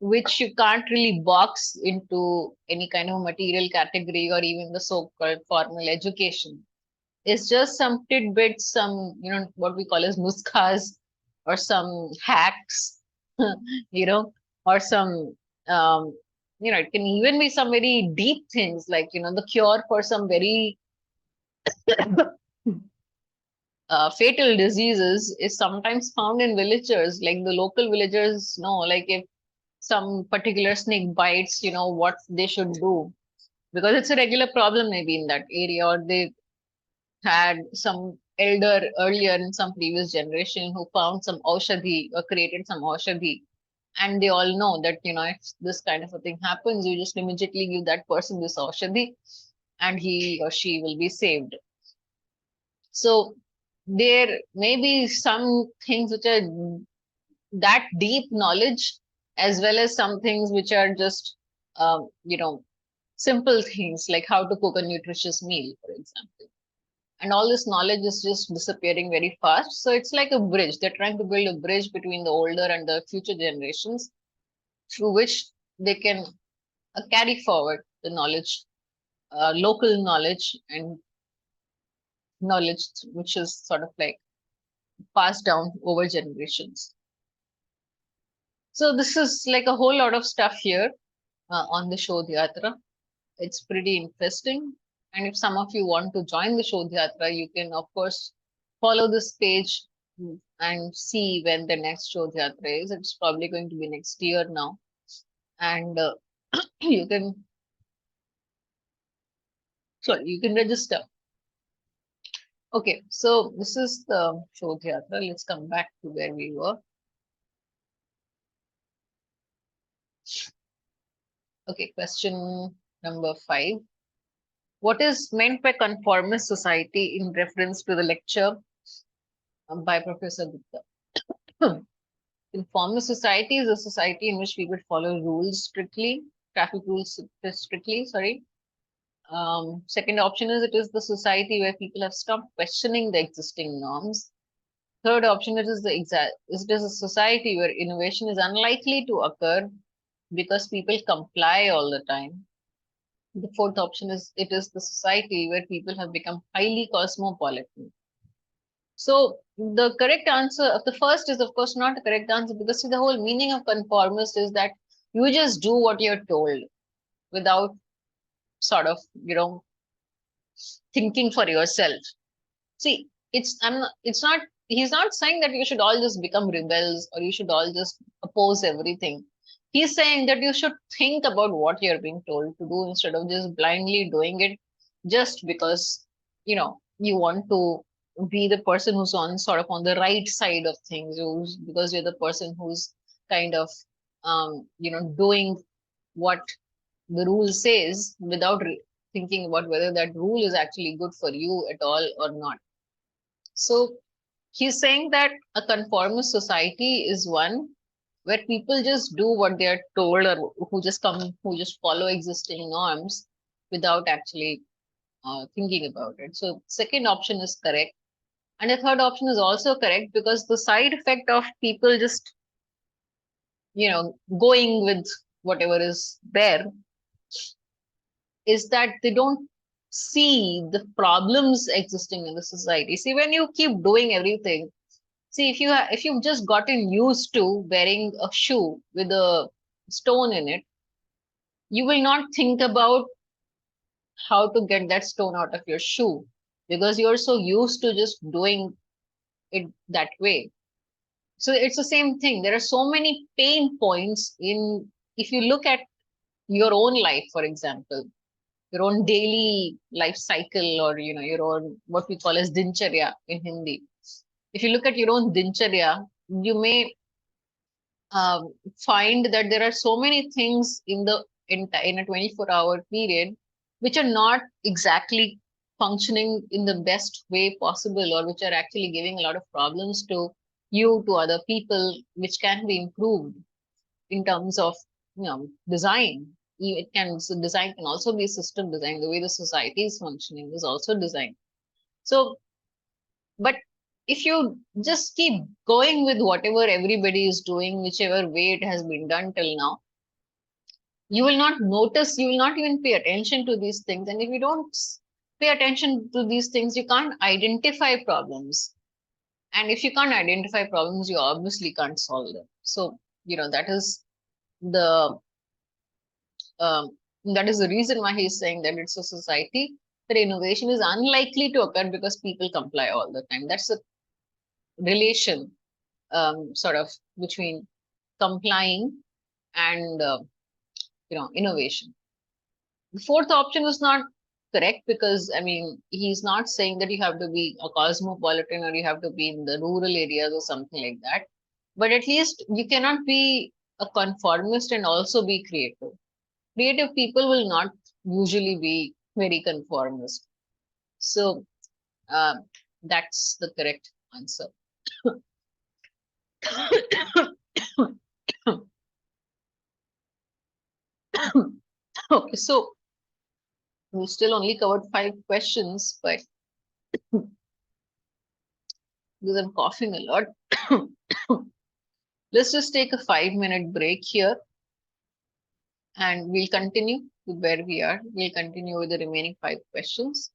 which you can't really box into any kind of material category or even the so-called formal education. It's just some tidbits, some, what we call as nuskas, or some hacks, you know, or some, it can even be some very deep things like, the cure for some very fatal diseases is sometimes found in villagers. Like the local villagers know, like if some particular snake bites, what they should do, because it's a regular problem maybe in that area, or they had some elder earlier in some previous generation who found some aushadhi or created some aushadhi, and they all know that, if this kind of a thing happens, you just immediately give that person this aushadhi and he or she will be saved. So there may be some things which are that deep knowledge, as well as some things which are just, simple things like how to cook a nutritious meal, for example. And all this knowledge is just disappearing very fast. So it's like a bridge. They're trying to build a bridge between the older and the future generations through which they can carry forward the knowledge, local knowledge, and knowledge which is sort of like passed down over generations. So this is like a whole lot of stuff here on the Shodh Yatra. It's pretty interesting. And if some of you want to join the Shodh Yatra, you can, of course, follow this page and see when the next Shodh Yatra is. It's probably going to be next year now. And you can register. Okay, so this is the Shodh Yatra. Let's come back to where we were. Okay, question number 5. What is meant by conformist society in reference to the lecture by Professor Gupta? Conformist society is a society in which people follow rules strictly, traffic rules strictly, sorry. Second option is it is the society where people have stopped questioning the existing norms. Third option, it is a society where innovation is unlikely to occur because people comply all the time. The fourth option is it is the society where people have become highly cosmopolitan. So the correct answer of the first is of course not a correct answer, because see, the whole meaning of conformist is that you just do what you're told without sort of, thinking for yourself. See, it's not, he's not saying that you should all just become rebels or you should all just oppose everything. He's saying that you should think about what you're being told to do instead of just blindly doing it just because, you want to be the person who's on sort of on the right side of things, because you're the person who's kind of, doing what the rule says without thinking about whether that rule is actually good for you at all or not. So he's saying that a conformist society is one where people just do what they are told, or who just follow existing norms without actually thinking about it. So second option is correct. And the third option is also correct, because the side effect of people just, going with whatever is there is that they don't see the problems existing in the society. See, when you keep doing everything, see, if you've just gotten used to wearing a shoe with a stone in it, you will not think about how to get that stone out of your shoe, because you're so used to just doing it that way. So it's the same thing. There are so many pain points in, if you look at your own life, for example, your own daily life cycle, or your own, what we call as dincharya in Hindi. If you look at your own dincharya, you may find that there are so many things in a 24-hour period which are not exactly functioning in the best way possible, or which are actually giving a lot of problems to you, to other people, which can be improved in terms of, design. Design can also be system design. The way the society is functioning is also design. So, but if you just keep going with whatever everybody is doing, whichever way it has been done till now, you will not notice, you will not even pay attention to these things. And if you don't pay attention to these things, you can't identify problems. And if you can't identify problems, you obviously can't solve them. So, the um, that is the reason why he's saying that it's a society that innovation is unlikely to occur because people comply all the time. That's the relation, sort of, between complying and innovation. The fourth option is not correct, because I mean, he's not saying that you have to be a cosmopolitan or you have to be in the rural areas or something like that. But at least you cannot be a conformist and also be creative. Creative people will not usually be very conformist. So uh, that's the correct answer. Okay, so we still only covered 5 questions, but because I'm coughing a lot, let's just take a 5-minute break here, and we'll continue with where we are. We'll continue with the remaining 5 questions,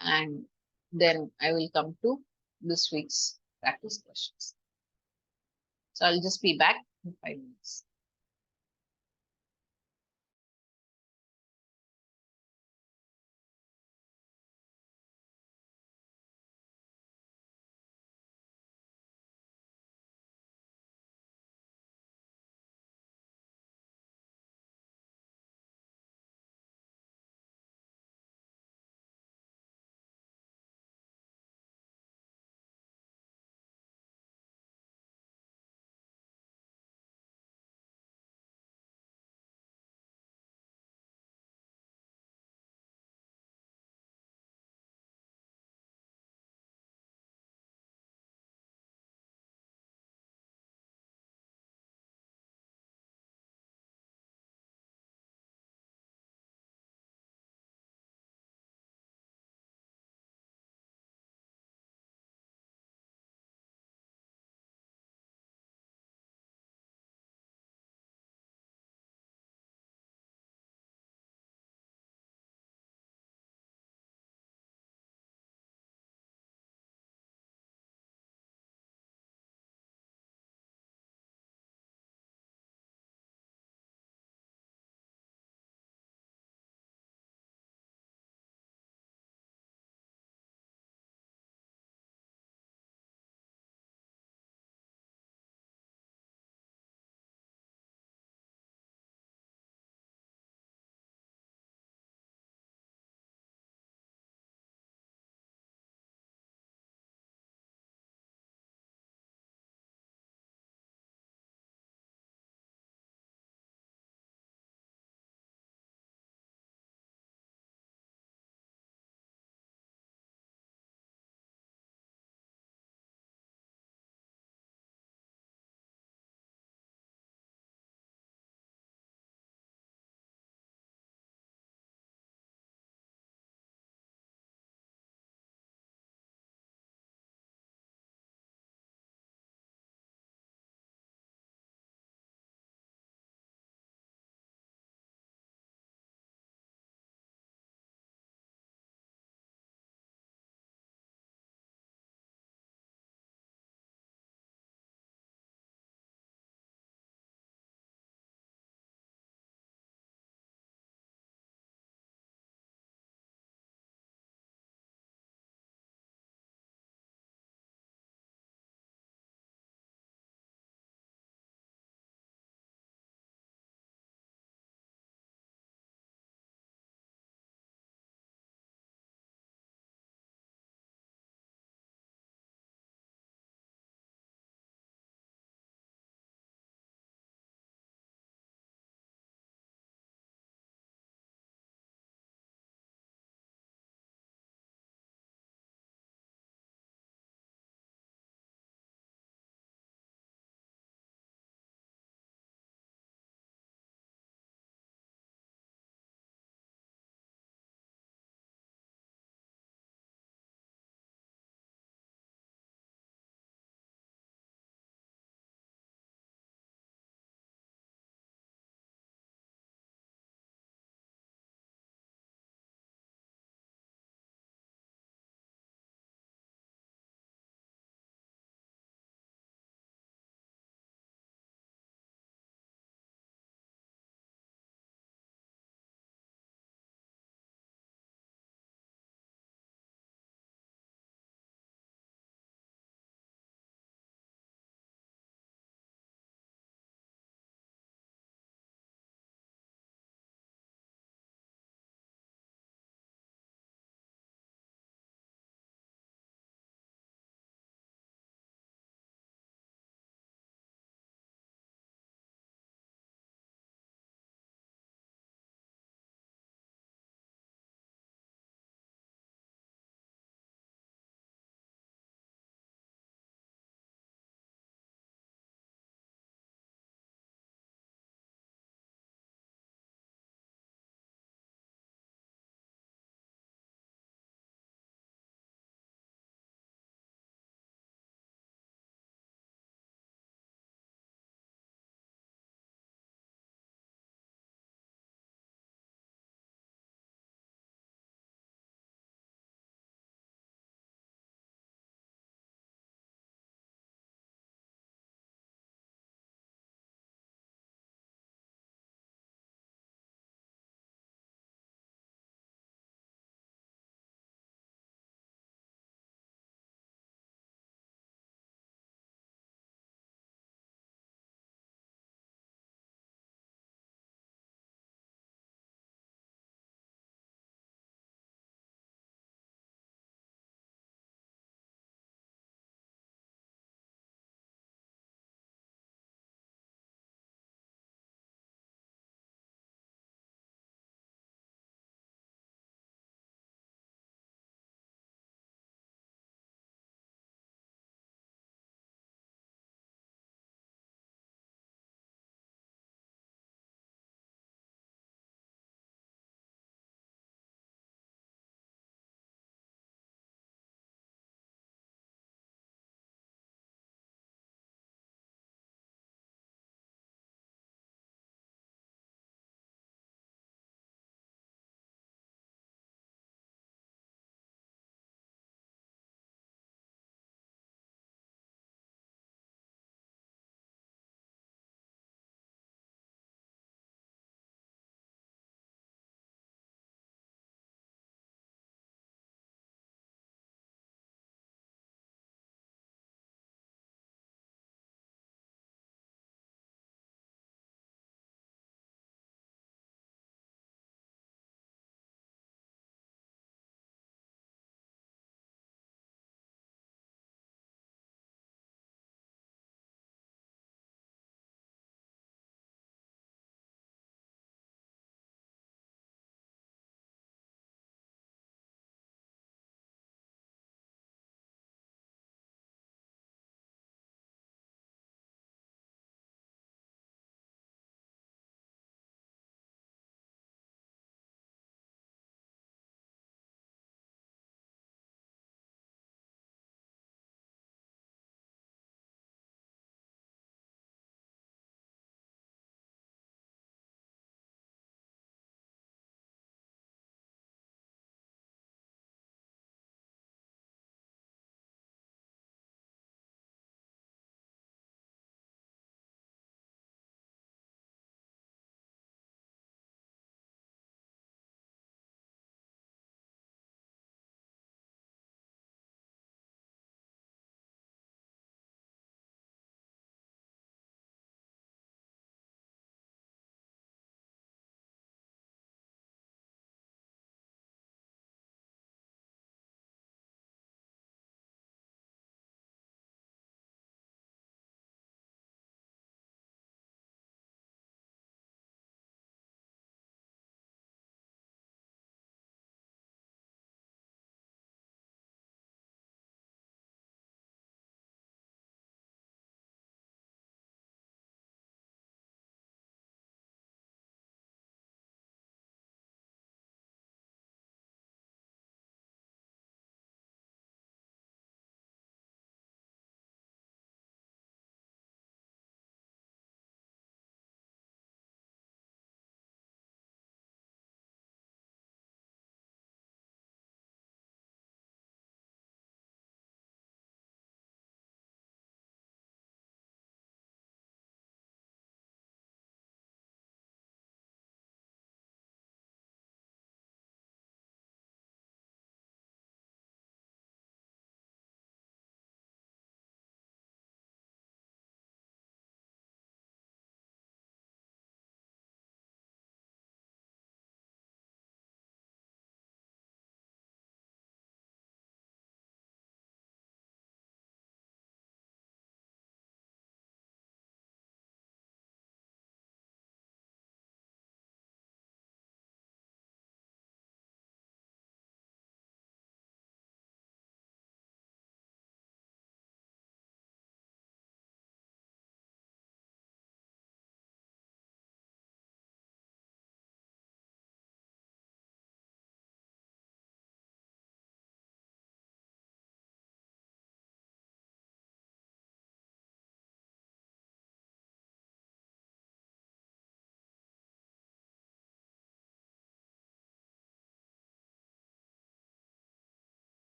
and then I will come to this week's practice questions. So I'll just be back in 5 minutes.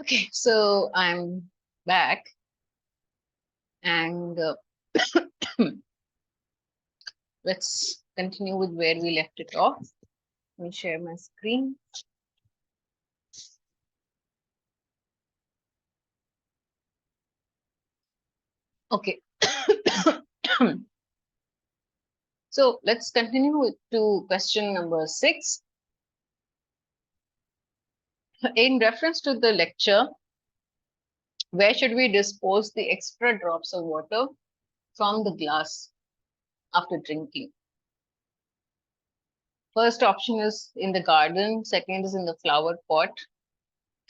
Okay, so I'm back and let's continue with where we left it off. Let me share my screen. Okay. So let's continue with to question number 6. In reference to the lecture, where should we dispose the extra drops of water from the glass after drinking? First option is in the garden, second is in the flower pot,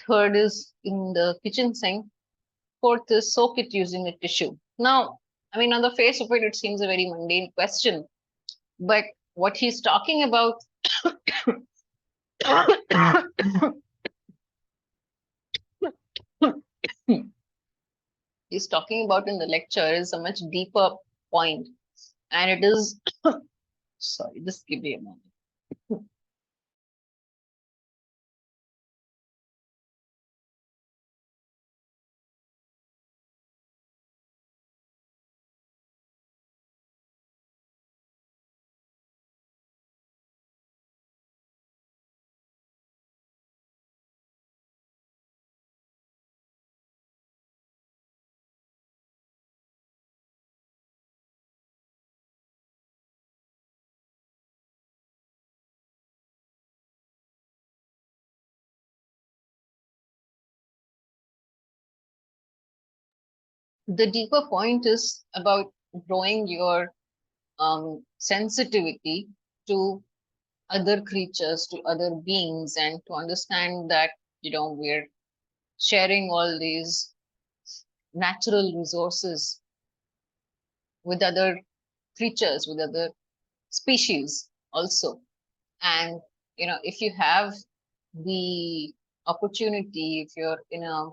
third is in the kitchen sink, fourth is soak it using a tissue. Now, I mean, on the face of it, it seems a very mundane question, but what he's talking about he's talking about in the lecture is a much deeper point, and it is sorry, just give me a moment. The deeper point is about growing your sensitivity to other creatures, to other beings, and to understand that, we're sharing all these natural resources with other creatures, with other species also. And, if you have the opportunity, if you're in a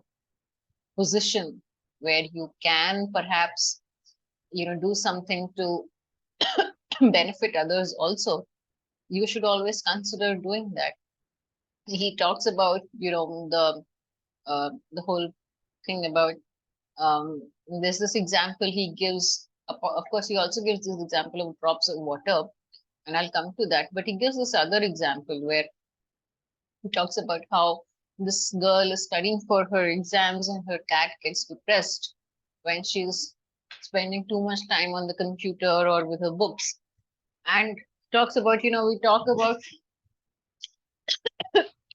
position where you can perhaps, do something to benefit others also, you should always consider doing that. He talks about, the whole thing about there's this example he gives. Of course, he also gives this example of drops of water, and I'll come to that. But he gives this other example where he talks about how this girl is studying for her exams and her cat gets depressed when she's spending too much time on the computer or with her books. And talks about, we talk about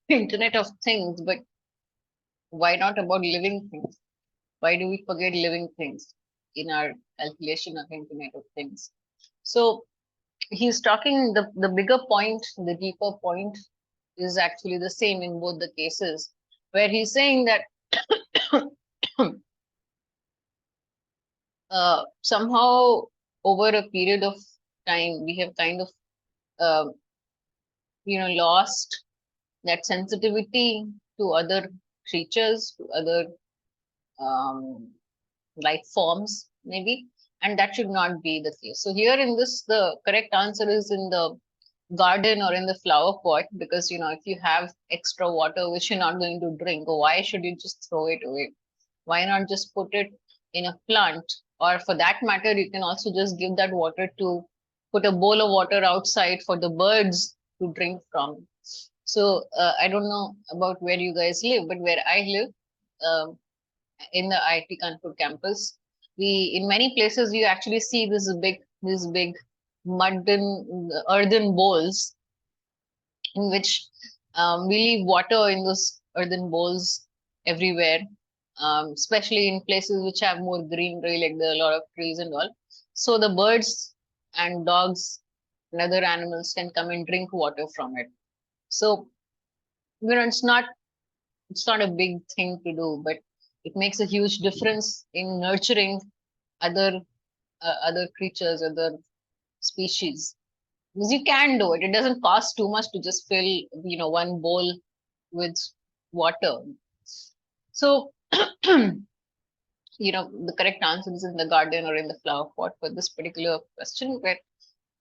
Internet of Things, but why not about living things? Why do we forget living things in our calculation of Internet of Things? So he's talking the bigger point, the deeper point is actually the same in both the cases, where he's saying that somehow over a period of time we have kind of uh, lost that sensitivity to other creatures, to other um, life forms, maybe, and that should not be the case. So here in this, the correct answer is in the garden or in the flower pot, because if you have extra water which you're not going to drink, why should you just throw it away? Why not just put it in a plant? Or for that matter, you can also just give that water to put a bowl of water outside for the birds to drink from. So I don't know about where you guys live, but where I live, um, in the IIT Kanpur campus, we in many places you actually see this big earthen bowls in which we leave water in those earthen bowls everywhere, especially in places which have more greenery, like there are a lot of trees and all. So the birds and dogs and other animals can come and drink water from it. So it's not a big thing to do, but it makes a huge difference in nurturing other other creatures, other species. Because you can do it. It doesn't cost too much to just fill, one bowl with water. So, the correct answer is in the garden or in the flower pot for this particular question. But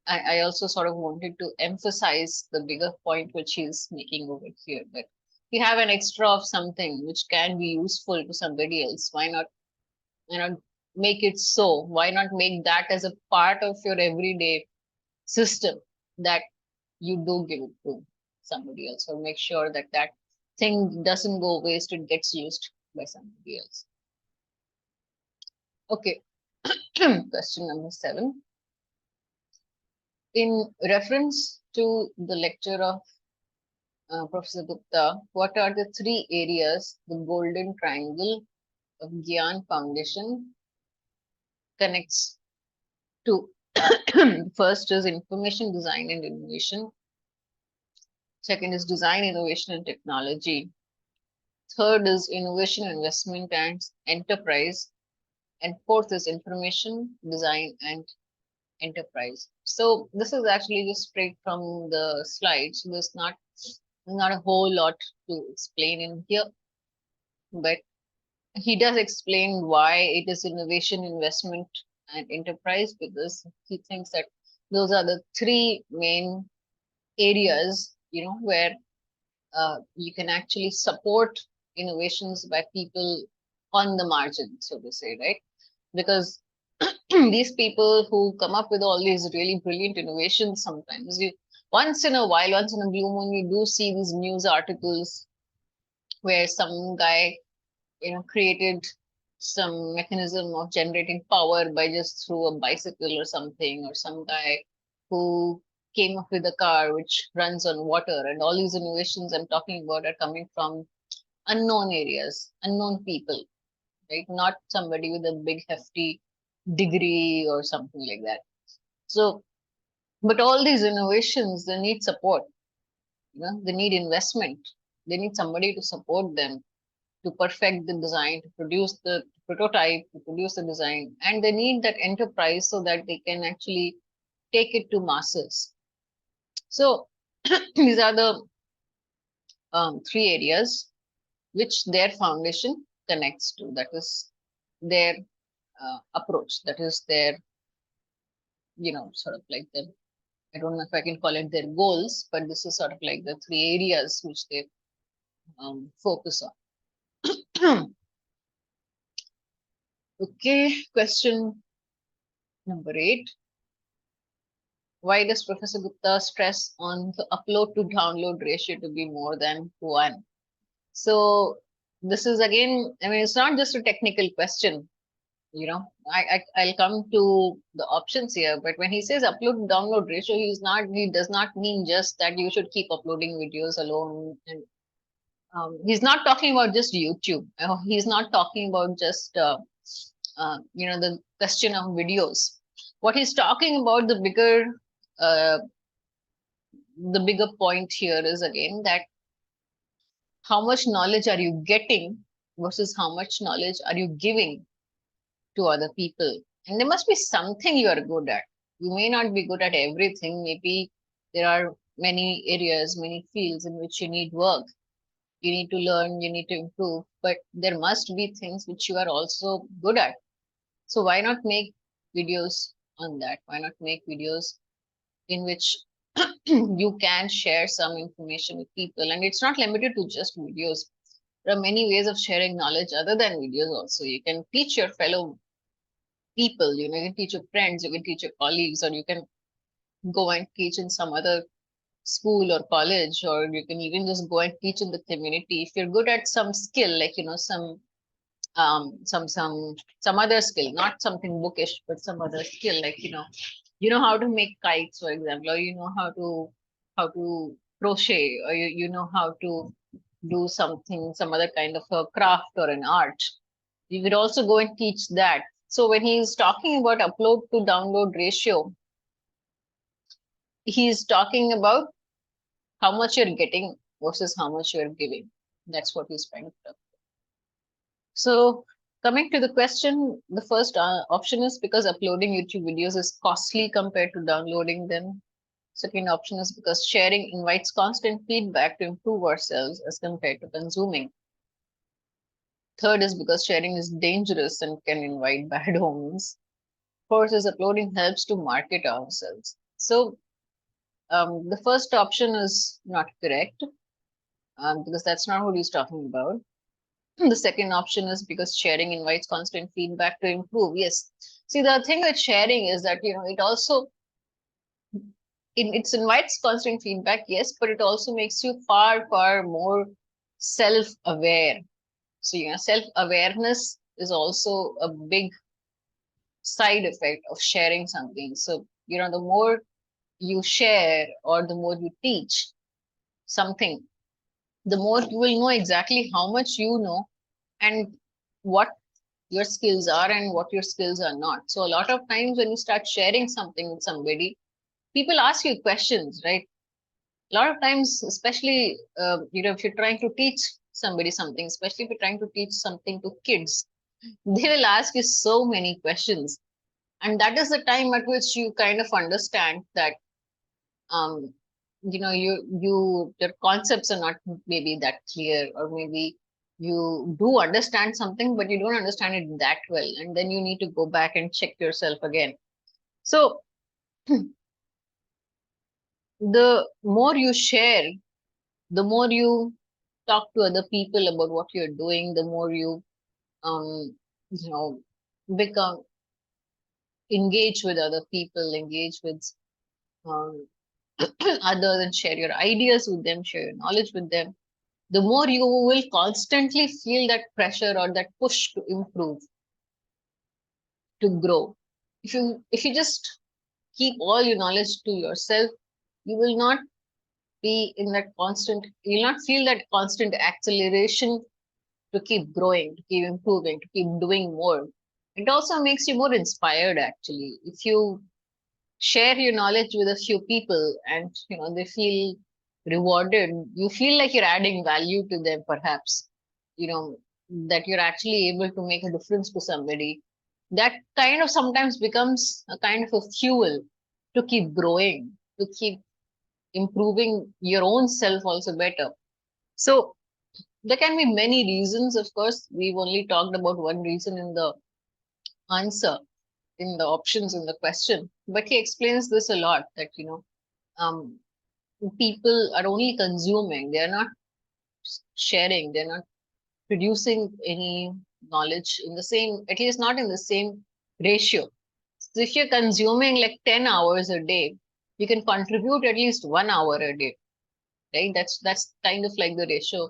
I also sort of wanted to emphasize the bigger point which he's making over here. But you have an extra of something which can be useful to somebody else, why not, make it so? Why not make that as a part of your everyday system, that you do give it to somebody else, or make sure that that thing doesn't go waste, it gets used by somebody else. Okay. Question number 7. In reference to the lecture of Professor Gupta, what are the 3 areas the golden triangle of Gyan Foundation connects to? First is information design and innovation. Second is design, innovation, and technology. Third is innovation, investment, and enterprise. And fourth is information, design, and enterprise. So this is actually just straight from the slide. So there's not a whole lot to explain in here, but he does explain why it is innovation, investment, and enterprise, because he thinks that those are the 3 main areas, where you can actually support innovations by people on the margin, so to say, right? Because these people who come up with all these really brilliant innovations, sometimes once in a while, once in a blue moon, you do see these news articles where some guy, created some mechanism of generating power by just through a bicycle or something, or some guy who came up with a car which runs on water, and all these innovations I'm talking about are coming from unknown areas, unknown people, right? Not somebody with a big hefty degree or something like that. So, but all these innovations, they need support, they need investment, they need somebody to support them, to perfect the design, to produce the prototype, to produce the design, and they need that enterprise so that they can actually take it to masses. So these are the 3 areas which their foundation connects to. That is their approach. That is their, sort of like the, I don't know if I can call it their goals, but this is sort of like the 3 areas which they focus on. Okay, question number 8. Why does Professor Gupta stress on the upload to download ratio to be more than 1? So this is again, it's not just a technical question, I'll come to the options here, but when he says upload to download ratio, he does not mean just that you should keep uploading videos alone. And he's not talking about just YouTube. He's not talking about just, the question of videos. What he's talking about, uh, the bigger point here is again that how much knowledge are you getting versus how much knowledge are you giving to other people. And there must be something you are good at. You may not be good at everything. Maybe there are many areas, many fields in which you need work. You need to learn, you need to improve, but there must be things which you are also good at. So why not make videos on that? Why not make videos in which you can share some information with people? And it's not limited to just videos. There are many ways of sharing knowledge other than videos also. You can teach your fellow people, you can teach your friends, you can teach your colleagues, or you can go and teach in some other school or college, or you can even just go and teach in the community. If you're good at some skill, like, some other skill, not something bookish, but some other skill, like, how to make kites, for example, or how to crochet, or you know how to do something, some other kind of a craft or an art. You could also go and teach that. So when he's talking about upload to download ratio, he's talking about how much you're getting versus how much you're giving. That's what he's trying to talk. So coming to the question, the first option is because uploading YouTube videos is costly compared to downloading them. Second option is because sharing invites constant feedback to improve ourselves as compared to consuming. Third is because sharing is dangerous and can invite bad omens. Fourth is uploading helps to market ourselves. So the first option is not correct. because that's not what he's talking about. The second option is because sharing invites constant feedback to improve. Yes. See, the thing with sharing is that, it also it invites constant feedback, yes, but it also makes you far, far more self-aware. So, self-awareness is also a big side effect of sharing something. So, the more you share or the more you teach something, the more you will know exactly how much you know and what your skills are and what your skills are not. So, a lot of times when you start sharing something with somebody, people ask you questions, right? A lot of times, especially, if you're trying to teach somebody something, especially if you're trying to teach something to kids, they will ask you so many questions. And that is the time at which you kind of understand that, um, your concepts are not maybe that clear, or maybe you do understand something, but you don't understand it that well. And then you need to go back and check yourself again. So the more you share, the more you talk to other people about what you're doing, the more um, you know, become engage with other people, engage with um, others, and share your ideas with them, share your knowledge with them. The more you will constantly feel that pressure or that push to improve, to grow. If you just keep all your knowledge to yourself, you will not be in that constant. You'll not feel that constant acceleration to keep growing, to keep improving, to keep doing more. It also makes you more inspired, actually. If you share your knowledge with a few people and they feel rewarded, you feel like you're adding value to them, perhaps, you know, that you're actually able to make a difference to somebody. That kind of sometimes becomes a kind of a fuel to keep growing, to keep improving your own self also better. So there can be many reasons, of course. We've only talked about one reason in the answer, in the options in the question. But he explains this a lot that, um, people are only consuming, they're not sharing, they're not producing any knowledge in the same, at least not in the same ratio. So if you're consuming like 10 hours a day, you can contribute at least 1 hour a day, right? That's kind of like the ratio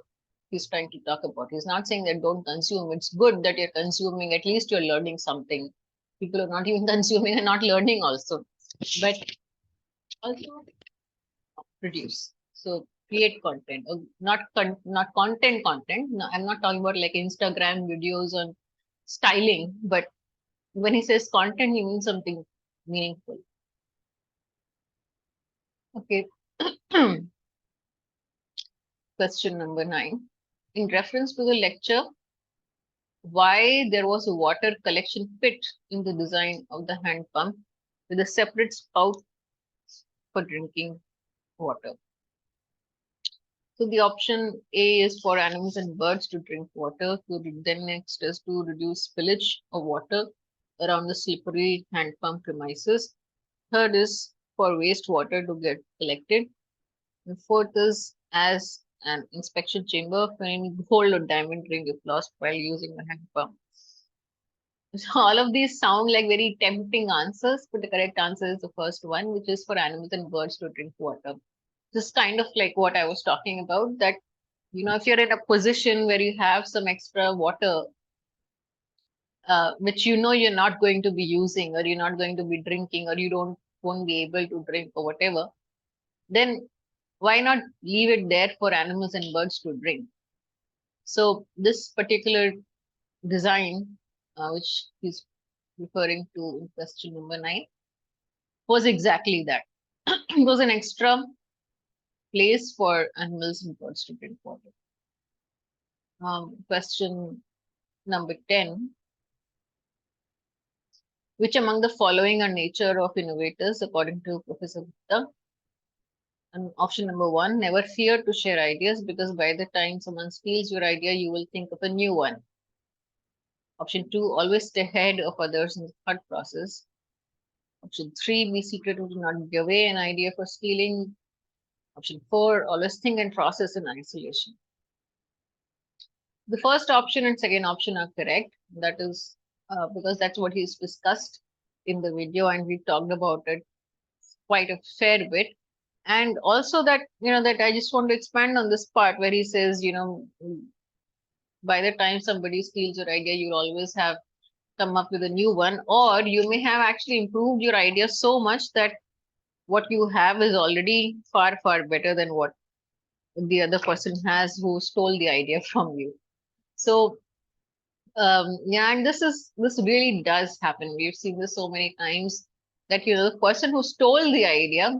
he's trying to talk about. He's not saying that don't consume. It's good that you're consuming. At least you're learning something. People are not even consuming and not learning also, but also produce. So create content, not content. No, I'm not talking about like Instagram videos on styling, but when he says content, he means something meaningful. Okay. Question number 9. In reference to the lecture, why there was a water collection pit in the design of the hand pump with a separate spout for drinking water. So the option A is for animals and birds to drink water. So then next is to reduce spillage of water around the slippery hand pump premises. Third is for wastewater to get collected. And fourth is as an inspection chamber for any gold or diamond ring if lost while using the hand pump. So all of these sound like very tempting answers, but the correct answer is the first one, which is for animals and birds to drink water. This is kind of like what I was talking about, that, if you're in a position where you have some extra water, which you're not going to be using, or you're not going to be drinking, or you won't be able to drink or whatever, then why not leave it there for animals and birds to drink? So this particular design, which he's referring to in question number 9, was exactly that. It was an extra place for animals and birds to drink water. Question number 10. Which among the following are nature of innovators, according to Professor Gupta? And option number 1, never fear to share ideas because by the time someone steals your idea, you will think of a new one. Option 2, always stay ahead of others in the thought process. Option 3, be secretive, do not give away an idea for stealing. Option 4, always think and process in isolation. The first option and second option are correct. That is because that's what he's discussed in the video, and we talked about it quite a fair bit. And also that, that I just want to expand on this part where he says, by the time somebody steals your idea, you'll always have come up with a new one, or you may have actually improved your idea so much that what you have is already far, far better than what the other person has who stole the idea from you. So, yeah, and this really does happen. We've seen this so many times that, the person who stole the idea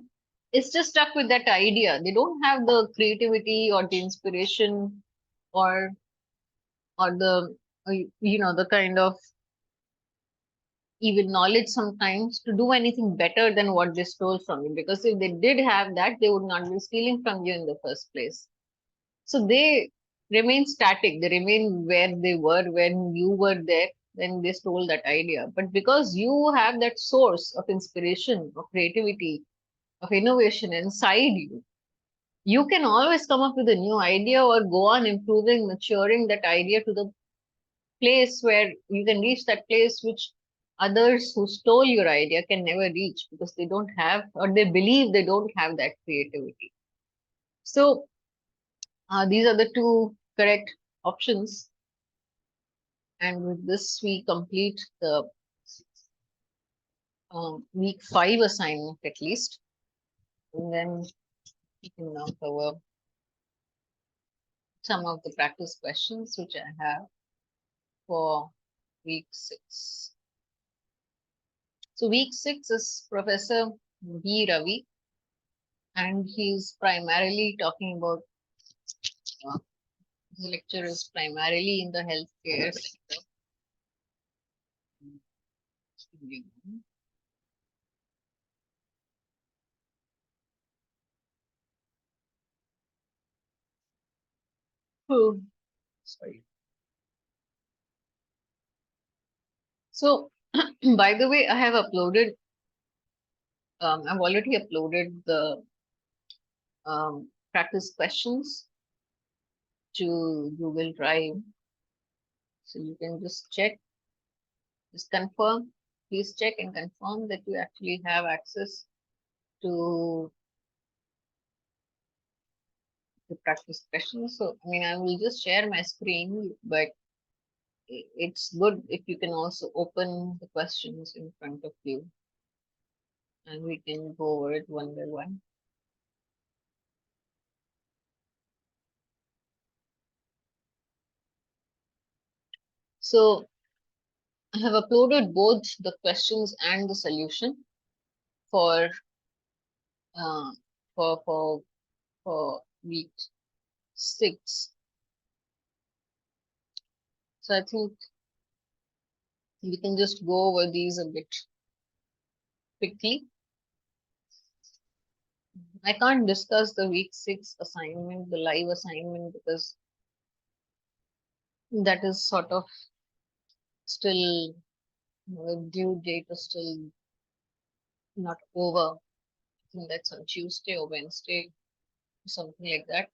is just stuck with that idea. They don't have the creativity or the inspiration or the the kind of even knowledge sometimes to do anything better than what they stole from you, because if they did have that, they would not be stealing from you in the first place. So they remain static, they remain where they were when you were there, when they stole that idea. But because you have that source of inspiration, of creativity, of innovation inside you, you can always come up with a new idea or go on improving, maturing that idea to the place where you can reach that place which others who stole your idea can never reach, because they don't have, or they believe they don't have, that creativity. So these are the two correct options. And with this, we complete the week 5 assignment at least. And then we can now cover some of the practice questions which I have for week 6. So week 6 is Professor B. Ravi, and he's primarily talking about, his lecture is primarily in the healthcare sector. Oh, sorry. So, by the way, I have uploaded, I've already uploaded the practice questions to Google Drive. So you can just check, just confirm, please check and confirm that you actually have access to the practice questions. So, I mean, I will just share my screen, but it's good if you can also open the questions in front of you, and we can go over it one by one. So I have uploaded both the questions and the solution for uh, for for for week 6. So I think we can just go over these a bit quickly. I can't discuss the week 6 assignment, the live assignment, because that is sort of still, the due date is still not over. I think that's on Tuesday or Wednesday, something like that.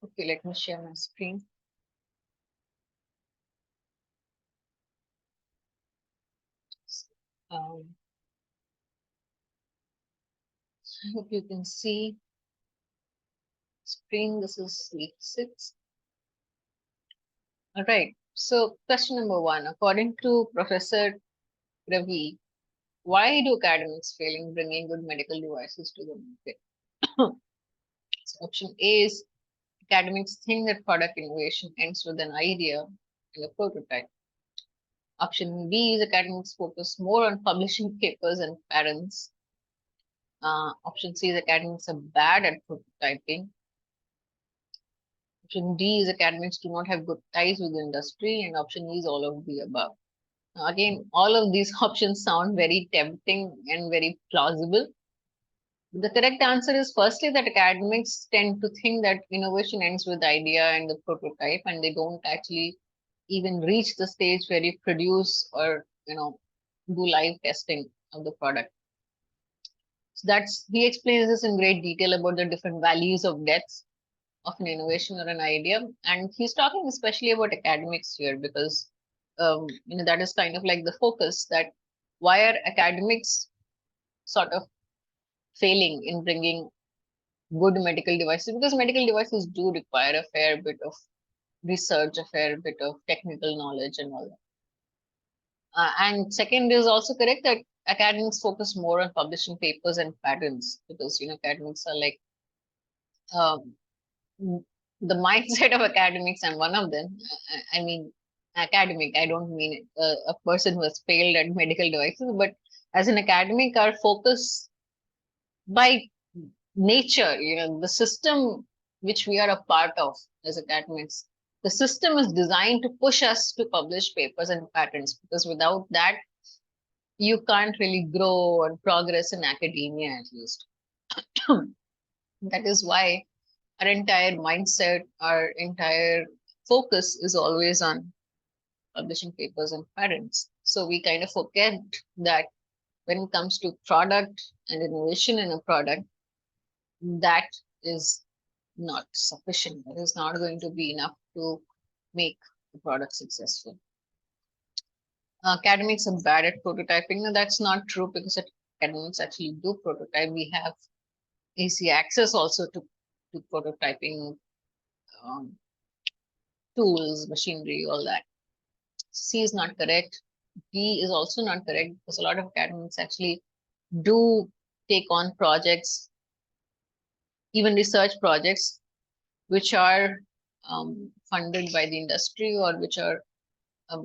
Okay, let me share my screen. Um, I hope you can see screen. This is week 6. All right. So question number 1, according to Professor Ravi, why do academics fail in bringing good medical devices to the market? So option A is academics think that product innovation ends with an idea and a prototype. Option B is academics focus more on publishing papers and patents. Option C is academics are bad at prototyping. Option D is academics do not have good ties with the industry. And option E is all of the above. Now, again, all of these options sound very tempting and very plausible. The correct answer is firstly that academics tend to think that innovation ends with the idea and the prototype, and they don't actually even reach the stage where you produce or do live testing of the product. So that's he explains this in great detail about the different values of deaths of an innovation or an idea, and he's talking especially about academics here because that is kind of like the focus, that why are academics sort of failing in bringing good medical devices, because medical devices do require a fair bit of research, a fair bit of technical knowledge and all that. And second is also correct that academics focus more on publishing papers and patents because academics are like um, the mindset of academics. I'm one of them. I mean academic. I don't mean a person who has failed at medical devices, but as an academic, our focus by nature, the system which we are a part of as academics, the system is designed to push us to publish papers and patents, because without that, you can't really grow and progress in academia, at least. That is why our entire mindset, our entire focus is always on publishing papers and patents. So we kind of forget that when it comes to product and innovation in a product, that is not sufficient. That is not going to be enough to make the product successful. Academics are bad at prototyping. No, that's not true, because academics actually do prototype. We have easy access also to prototyping tools, machinery, all that. C is not correct. D is also not correct, because a lot of academics actually do take on projects, even research projects, which are funded by the industry or which are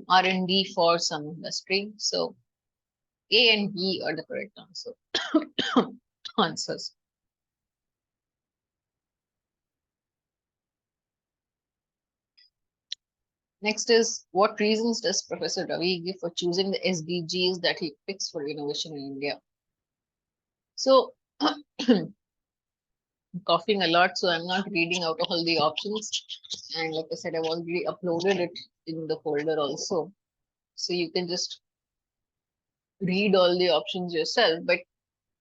R&D for some industry. So A and B are the correct answers. Next is, what reasons does Professor Ravi give for choosing the SDGs that he picks for innovation in India? So I'm coughing a lot, so I'm not reading out all the options. And like I said, I've already uploaded it in the folder also. So you can just read all the options yourself. But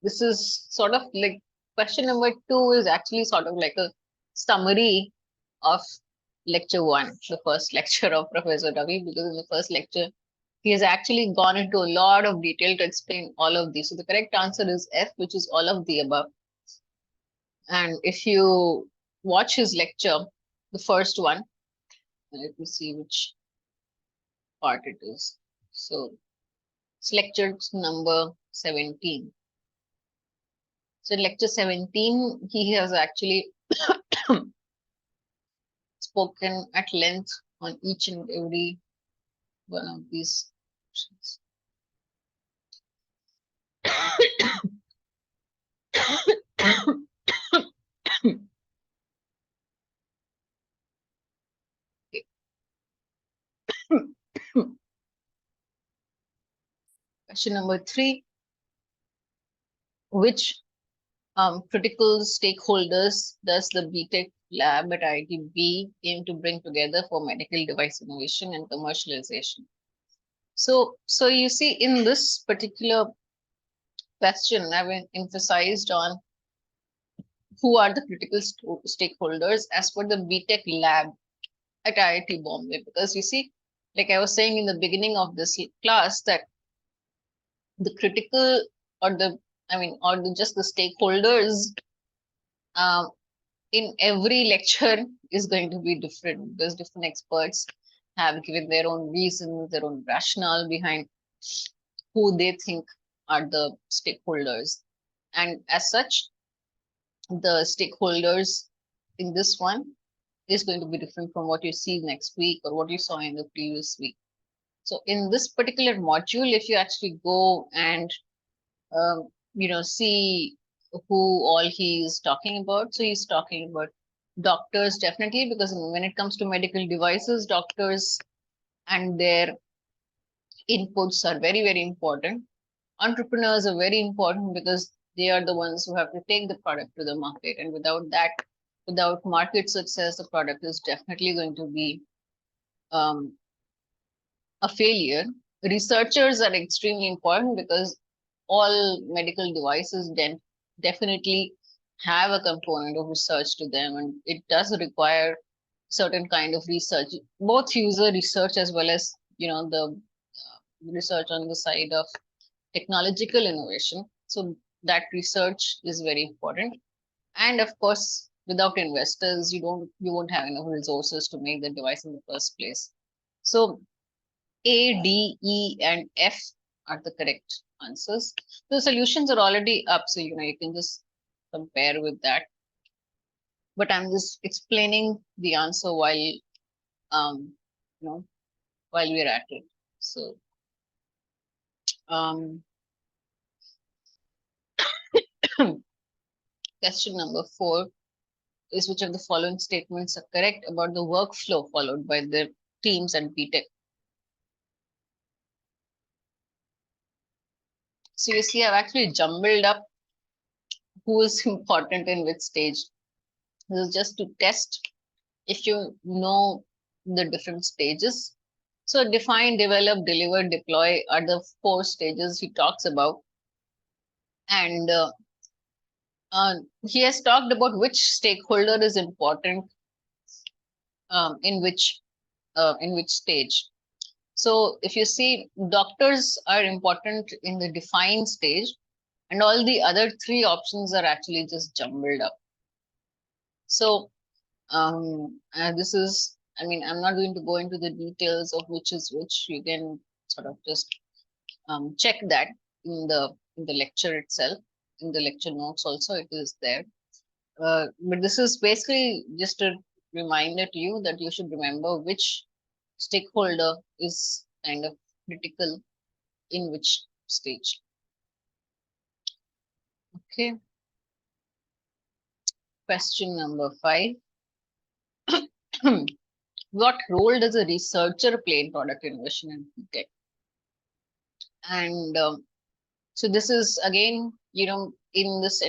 this is sort of like question number 2 is actually sort of like a summary of lecture 1, the first lecture of Professor Ravi, because in the first lecture, he has actually gone into a lot of detail to explain all of these. So the correct answer is F, which is all of the above. And if you watch his lecture, the first one, let me see which part it is. So it's lecture number 17. So in lecture 17, he has actually spoken at length on each and every one of these options. Question number 3, which critical stakeholders does the BTech lab at IITB aim to bring together for medical device innovation and commercialization? So you see, in this particular question, I've emphasized on who are the critical stakeholders as per the BTech lab at IIT Bombay, because you see, like I was saying in the beginning of this class, that the critical or just the stakeholders in every lecture is going to be different, because different experts have given their own reasons, their own rationale behind who they think are the stakeholders. And as such, the stakeholders in this one is going to be different from what you see next week or what you saw in the previous week. So in this particular module, if you actually go and see who all he is talking about. So he's talking about doctors, definitely, because when it comes to medical devices, doctors and their inputs are very, very important. Entrepreneurs are very important, because They are the ones who have to take the product to the market. And without that, without market success, the product is definitely going to be um, a failure. Researchers are extremely important because all medical devices definitely have a component of research to them, and it does require certain kind of research, both user research as well as the research on the side of technological innovation. So that research is very important. And of course, without investors, you won't have enough resources to make the device in the first place. So A, D, E, and F are the correct answers. The solutions are already up, so you can just compare with that. But I'm just explaining the answer while you know while we're at it. So um, question number 4 is, which of the following statements are correct about the workflow followed by the teams and BTech? So you see, I've actually jumbled up who is important in which stage. This is just to test if you know the different stages. So define, develop, deliver, deploy are the 4 stages he talks about. And he has talked about which stakeholder is important in which stage. So if you see, doctors are important in the define stage, and all the other 3 options are actually just jumbled up. So this is, I'm not going to go into the details of which is which. You can sort of just check that in the lecture itself, in the lecture notes also it is there. But this is basically just a reminder to you that you should remember which stakeholder is kind of critical in which stage. Okay. Question number 5. What role does a researcher play in product innovation and tech? And so this is again, in the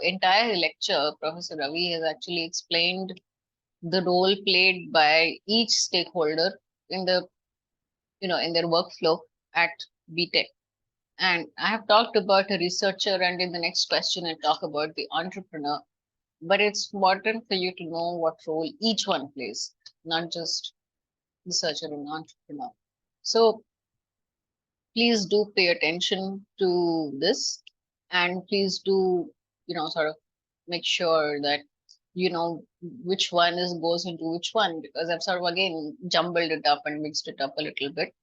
entire lecture, Professor Ravi has actually explained the role played by each stakeholder in in their workflow at BTech. And I have talked about a researcher, and in the next question, I talk about the entrepreneur. But it's important for you to know what role each one plays, not just researcher and entrepreneur. So please do pay attention to this, and please do, sort of make sure that you know which one is goes into which one, because I've sort of again jumbled it up and mixed it up a little bit.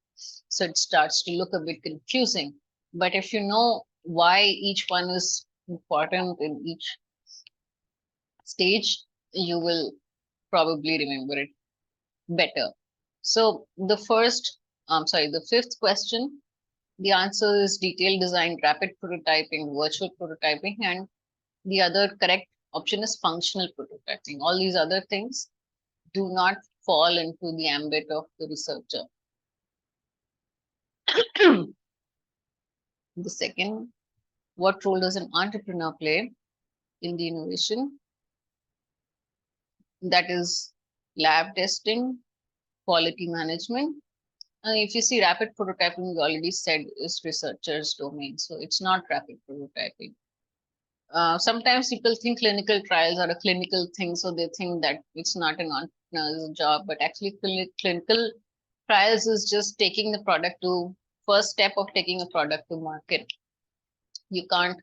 So it starts to look a bit confusing. But if you know why each one is important in each stage, you will probably remember it better. So the 5th question, the answer is detailed design, rapid prototyping, virtual prototyping, and the other correct option is functional prototyping. All these other things do not fall into the ambit of the researcher. The second, what role does an entrepreneur play in the innovation? That is lab testing, quality management. And if you see, rapid prototyping, we already said is researchers' domain, so it's not rapid prototyping. Sometimes people think clinical trials are a clinical thing, so they think that it's not an entrepreneur's job, but actually clinical trials is just taking the product to first step of taking a product to market. You can't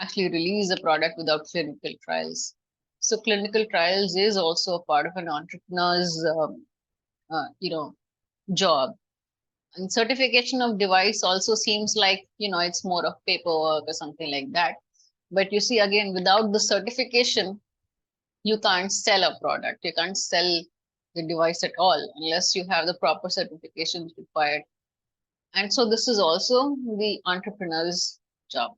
actually release a product without clinical trials. So clinical trials is also a part of an entrepreneur's, job. And certification of device also seems like, it's more of paperwork or something like that. But you see, again, without the certification, you can't sell a product. You can't sell the device at all unless you have the proper certifications required. And so this is also the entrepreneur's job.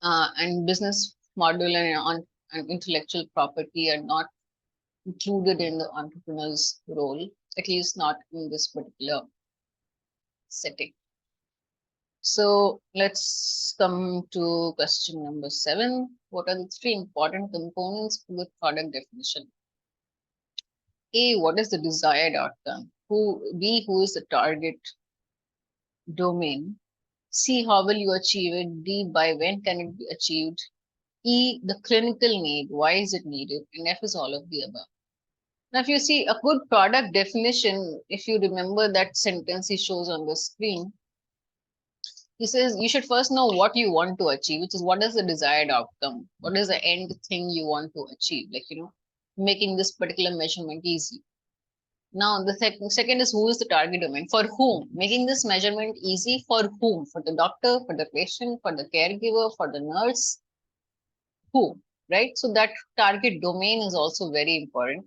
And business model and intellectual property are not included in the entrepreneur's role, at least not in this particular setting. So let's come to question number 7. What are the 3 important components for the product definition? A, what is the desired outcome? B, who is the target domain? C, how will you achieve it? D, by when can it be achieved? E, the clinical need, why is it needed? And F is all of the above. Now, if you see a good product definition, if you remember that sentence he shows on the screen, he says you should first know what you want to achieve, which is what is the desired outcome? What is the end thing you want to achieve? Like, making this particular measurement easy. Now, the second is who is the target domain? For whom? Making this measurement easy for whom? For the doctor, for the patient, for the caregiver, for the nurse, who, right? So that target domain is also very important.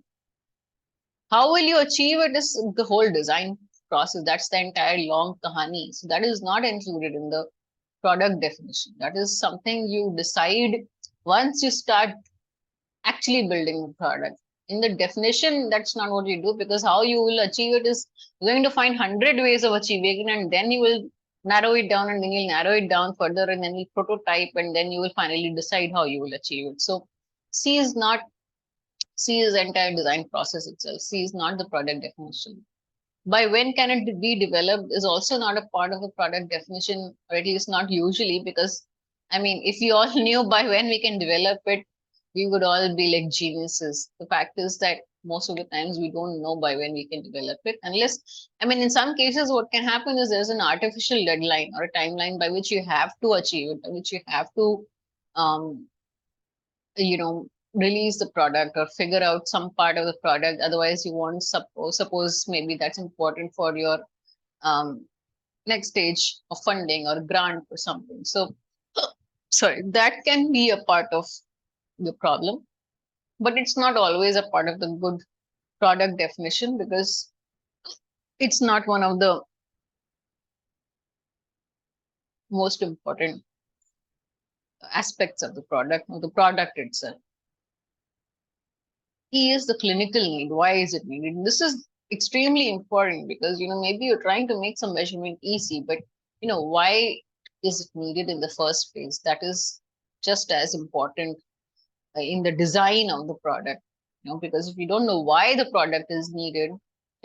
How will you achieve it is the whole design process. That's the entire long kahani. So that is not included in the product definition. That is something you decide once you start actually building the product. In the definition, that's not what you do, because how you will achieve it is you're going to find 100 ways of achieving it, and then you will narrow it down, and then you'll narrow it down further, and then you prototype, and then you will finally decide how you will achieve it. So C is not C is the entire design process itself. C is not the product definition. By when can it be developed is also not a part of the product definition, or at least not usually, because I mean, if we all knew by when we can develop it, we would all be like geniuses. The fact is that most of the times we don't know by when we can develop it, unless, I mean, in some cases, what can happen is there's an artificial deadline or a timeline by which you have to achieve it, by which you have to, um, you know, release the product or figure out some part of the product. Otherwise, you won't suppose maybe that's important for your um, next stage of funding or grant or something. So, sorry, that can be a part of the problem, but it's not always a part of the good product definition, because it's not one of the most important aspects of the product or the product itself. E is the clinical need. Why is it needed? This is extremely important because, maybe you're trying to make some measurement easy, but, why is it needed in the first place? That is just as important in the design of the product, because if you don't know why the product is needed,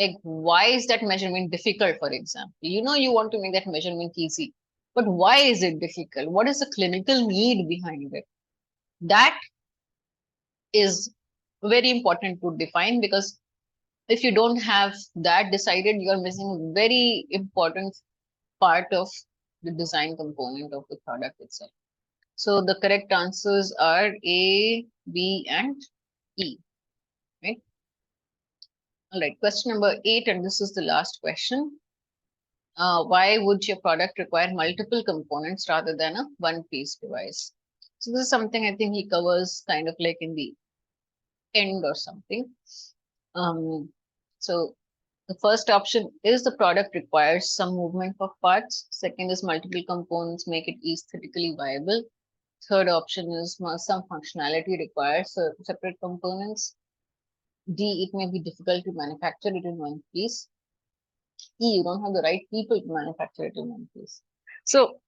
like why is that measurement difficult, for example, you want to make that measurement easy, but why is it difficult? What is the clinical need behind it? That is very important to define, because if you don't have that decided, you're missing a very important part of the design component of the product itself. So the correct answers are A, B, and E, right? All right, question number 8, and this is the last question. Why would your product require multiple components rather than a one-piece device? So this is something I think he covers kind of like in the end or something. So the first option is the product requires some movement of parts. Second is multiple components make it aesthetically viable. Third option is some functionality requires separate components. D, it may be difficult to manufacture it in one piece. E, you don't have the right people to manufacture it in one piece. So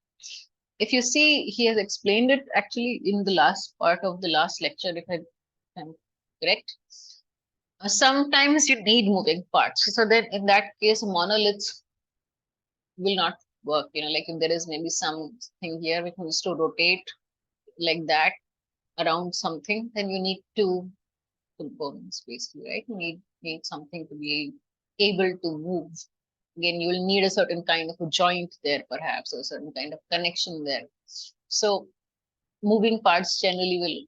if you see, he has explained it actually in the last part of the last lecture, if I'm correct. Sometimes you need moving parts. So then in that case, a monolith will not work. Like if there is maybe something here which needs to rotate like that around something, then you need two components basically, right? You need something to be able to move. Again, you will need a certain kind of a joint there, perhaps, or a certain kind of connection there. So moving parts generally will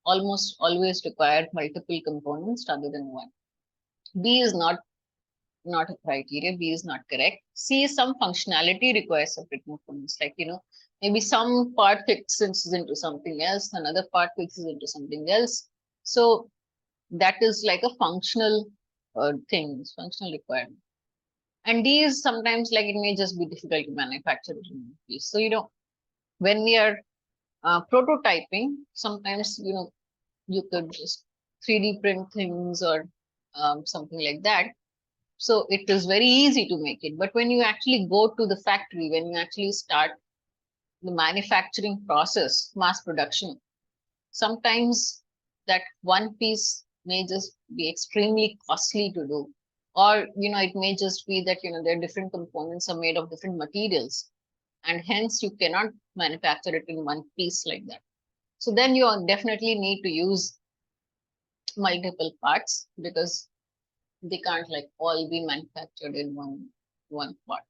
almost always require multiple components rather than one. B is not a criteria. B is not correct. C is some functionality requires separate components. Like, maybe some part fixes into something else, another part fixes into something else. So that is like a functional thing, functional requirement. And D is sometimes like it may just be difficult to manufacture it in one piece. So, when we are prototyping, sometimes, you could just 3D print things or something like that. So it is very easy to make it. But when you actually go to the factory, when you actually start the manufacturing process, mass production, sometimes that one piece may just be extremely costly to do. Or, it may just be that, there are different components are made of different materials, and hence you cannot manufacture it in one piece like that. So then you definitely need to use multiple parts, because they can't like all be manufactured in one part,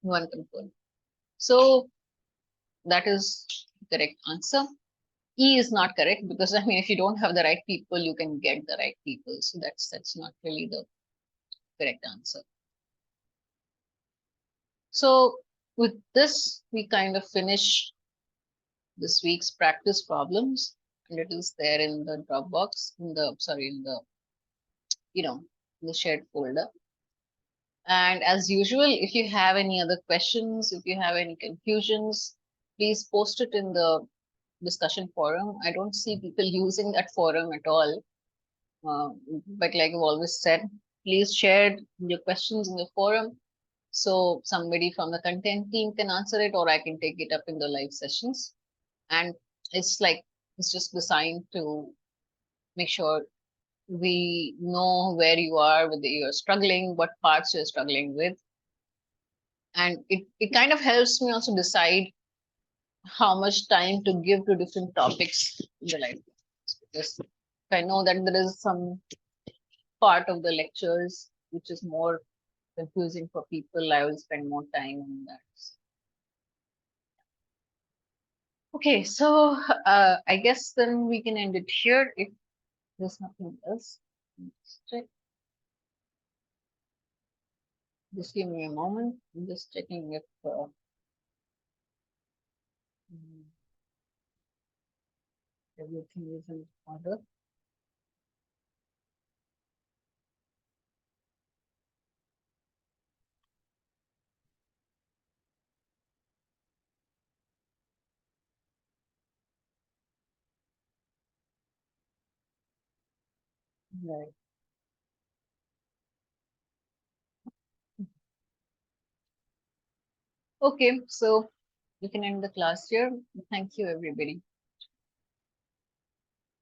one component. So that is the correct answer. E is not correct, because I mean, if you don't have the right people, you can get the right people. So that's not really the correct answer. So with this, we kind of finish this week's practice problems, and it is there in the Dropbox, in the, you know, in the shared folder. And as usual, if you have any other questions, if you have any confusions, please post it in the discussion forum. I don't see people using that forum at all. But like I've always said, please share your questions in the forum, so somebody from the content team can answer it, or I can take it up in the live sessions. And it's just designed to make sure we know where you are, whether you're struggling, what parts you're struggling with. And it kind of helps me also decide how much time to give to different topics in the life. Because if I know that there is some part of the lectures which is more confusing for people, I will spend more time on that. Okay, so I guess then we can end it here if there's nothing else. Let's check. Just give me a moment. I'm just checking if mm, everything is in order. Right. Okay, so we can end the class here. Thank you, everybody.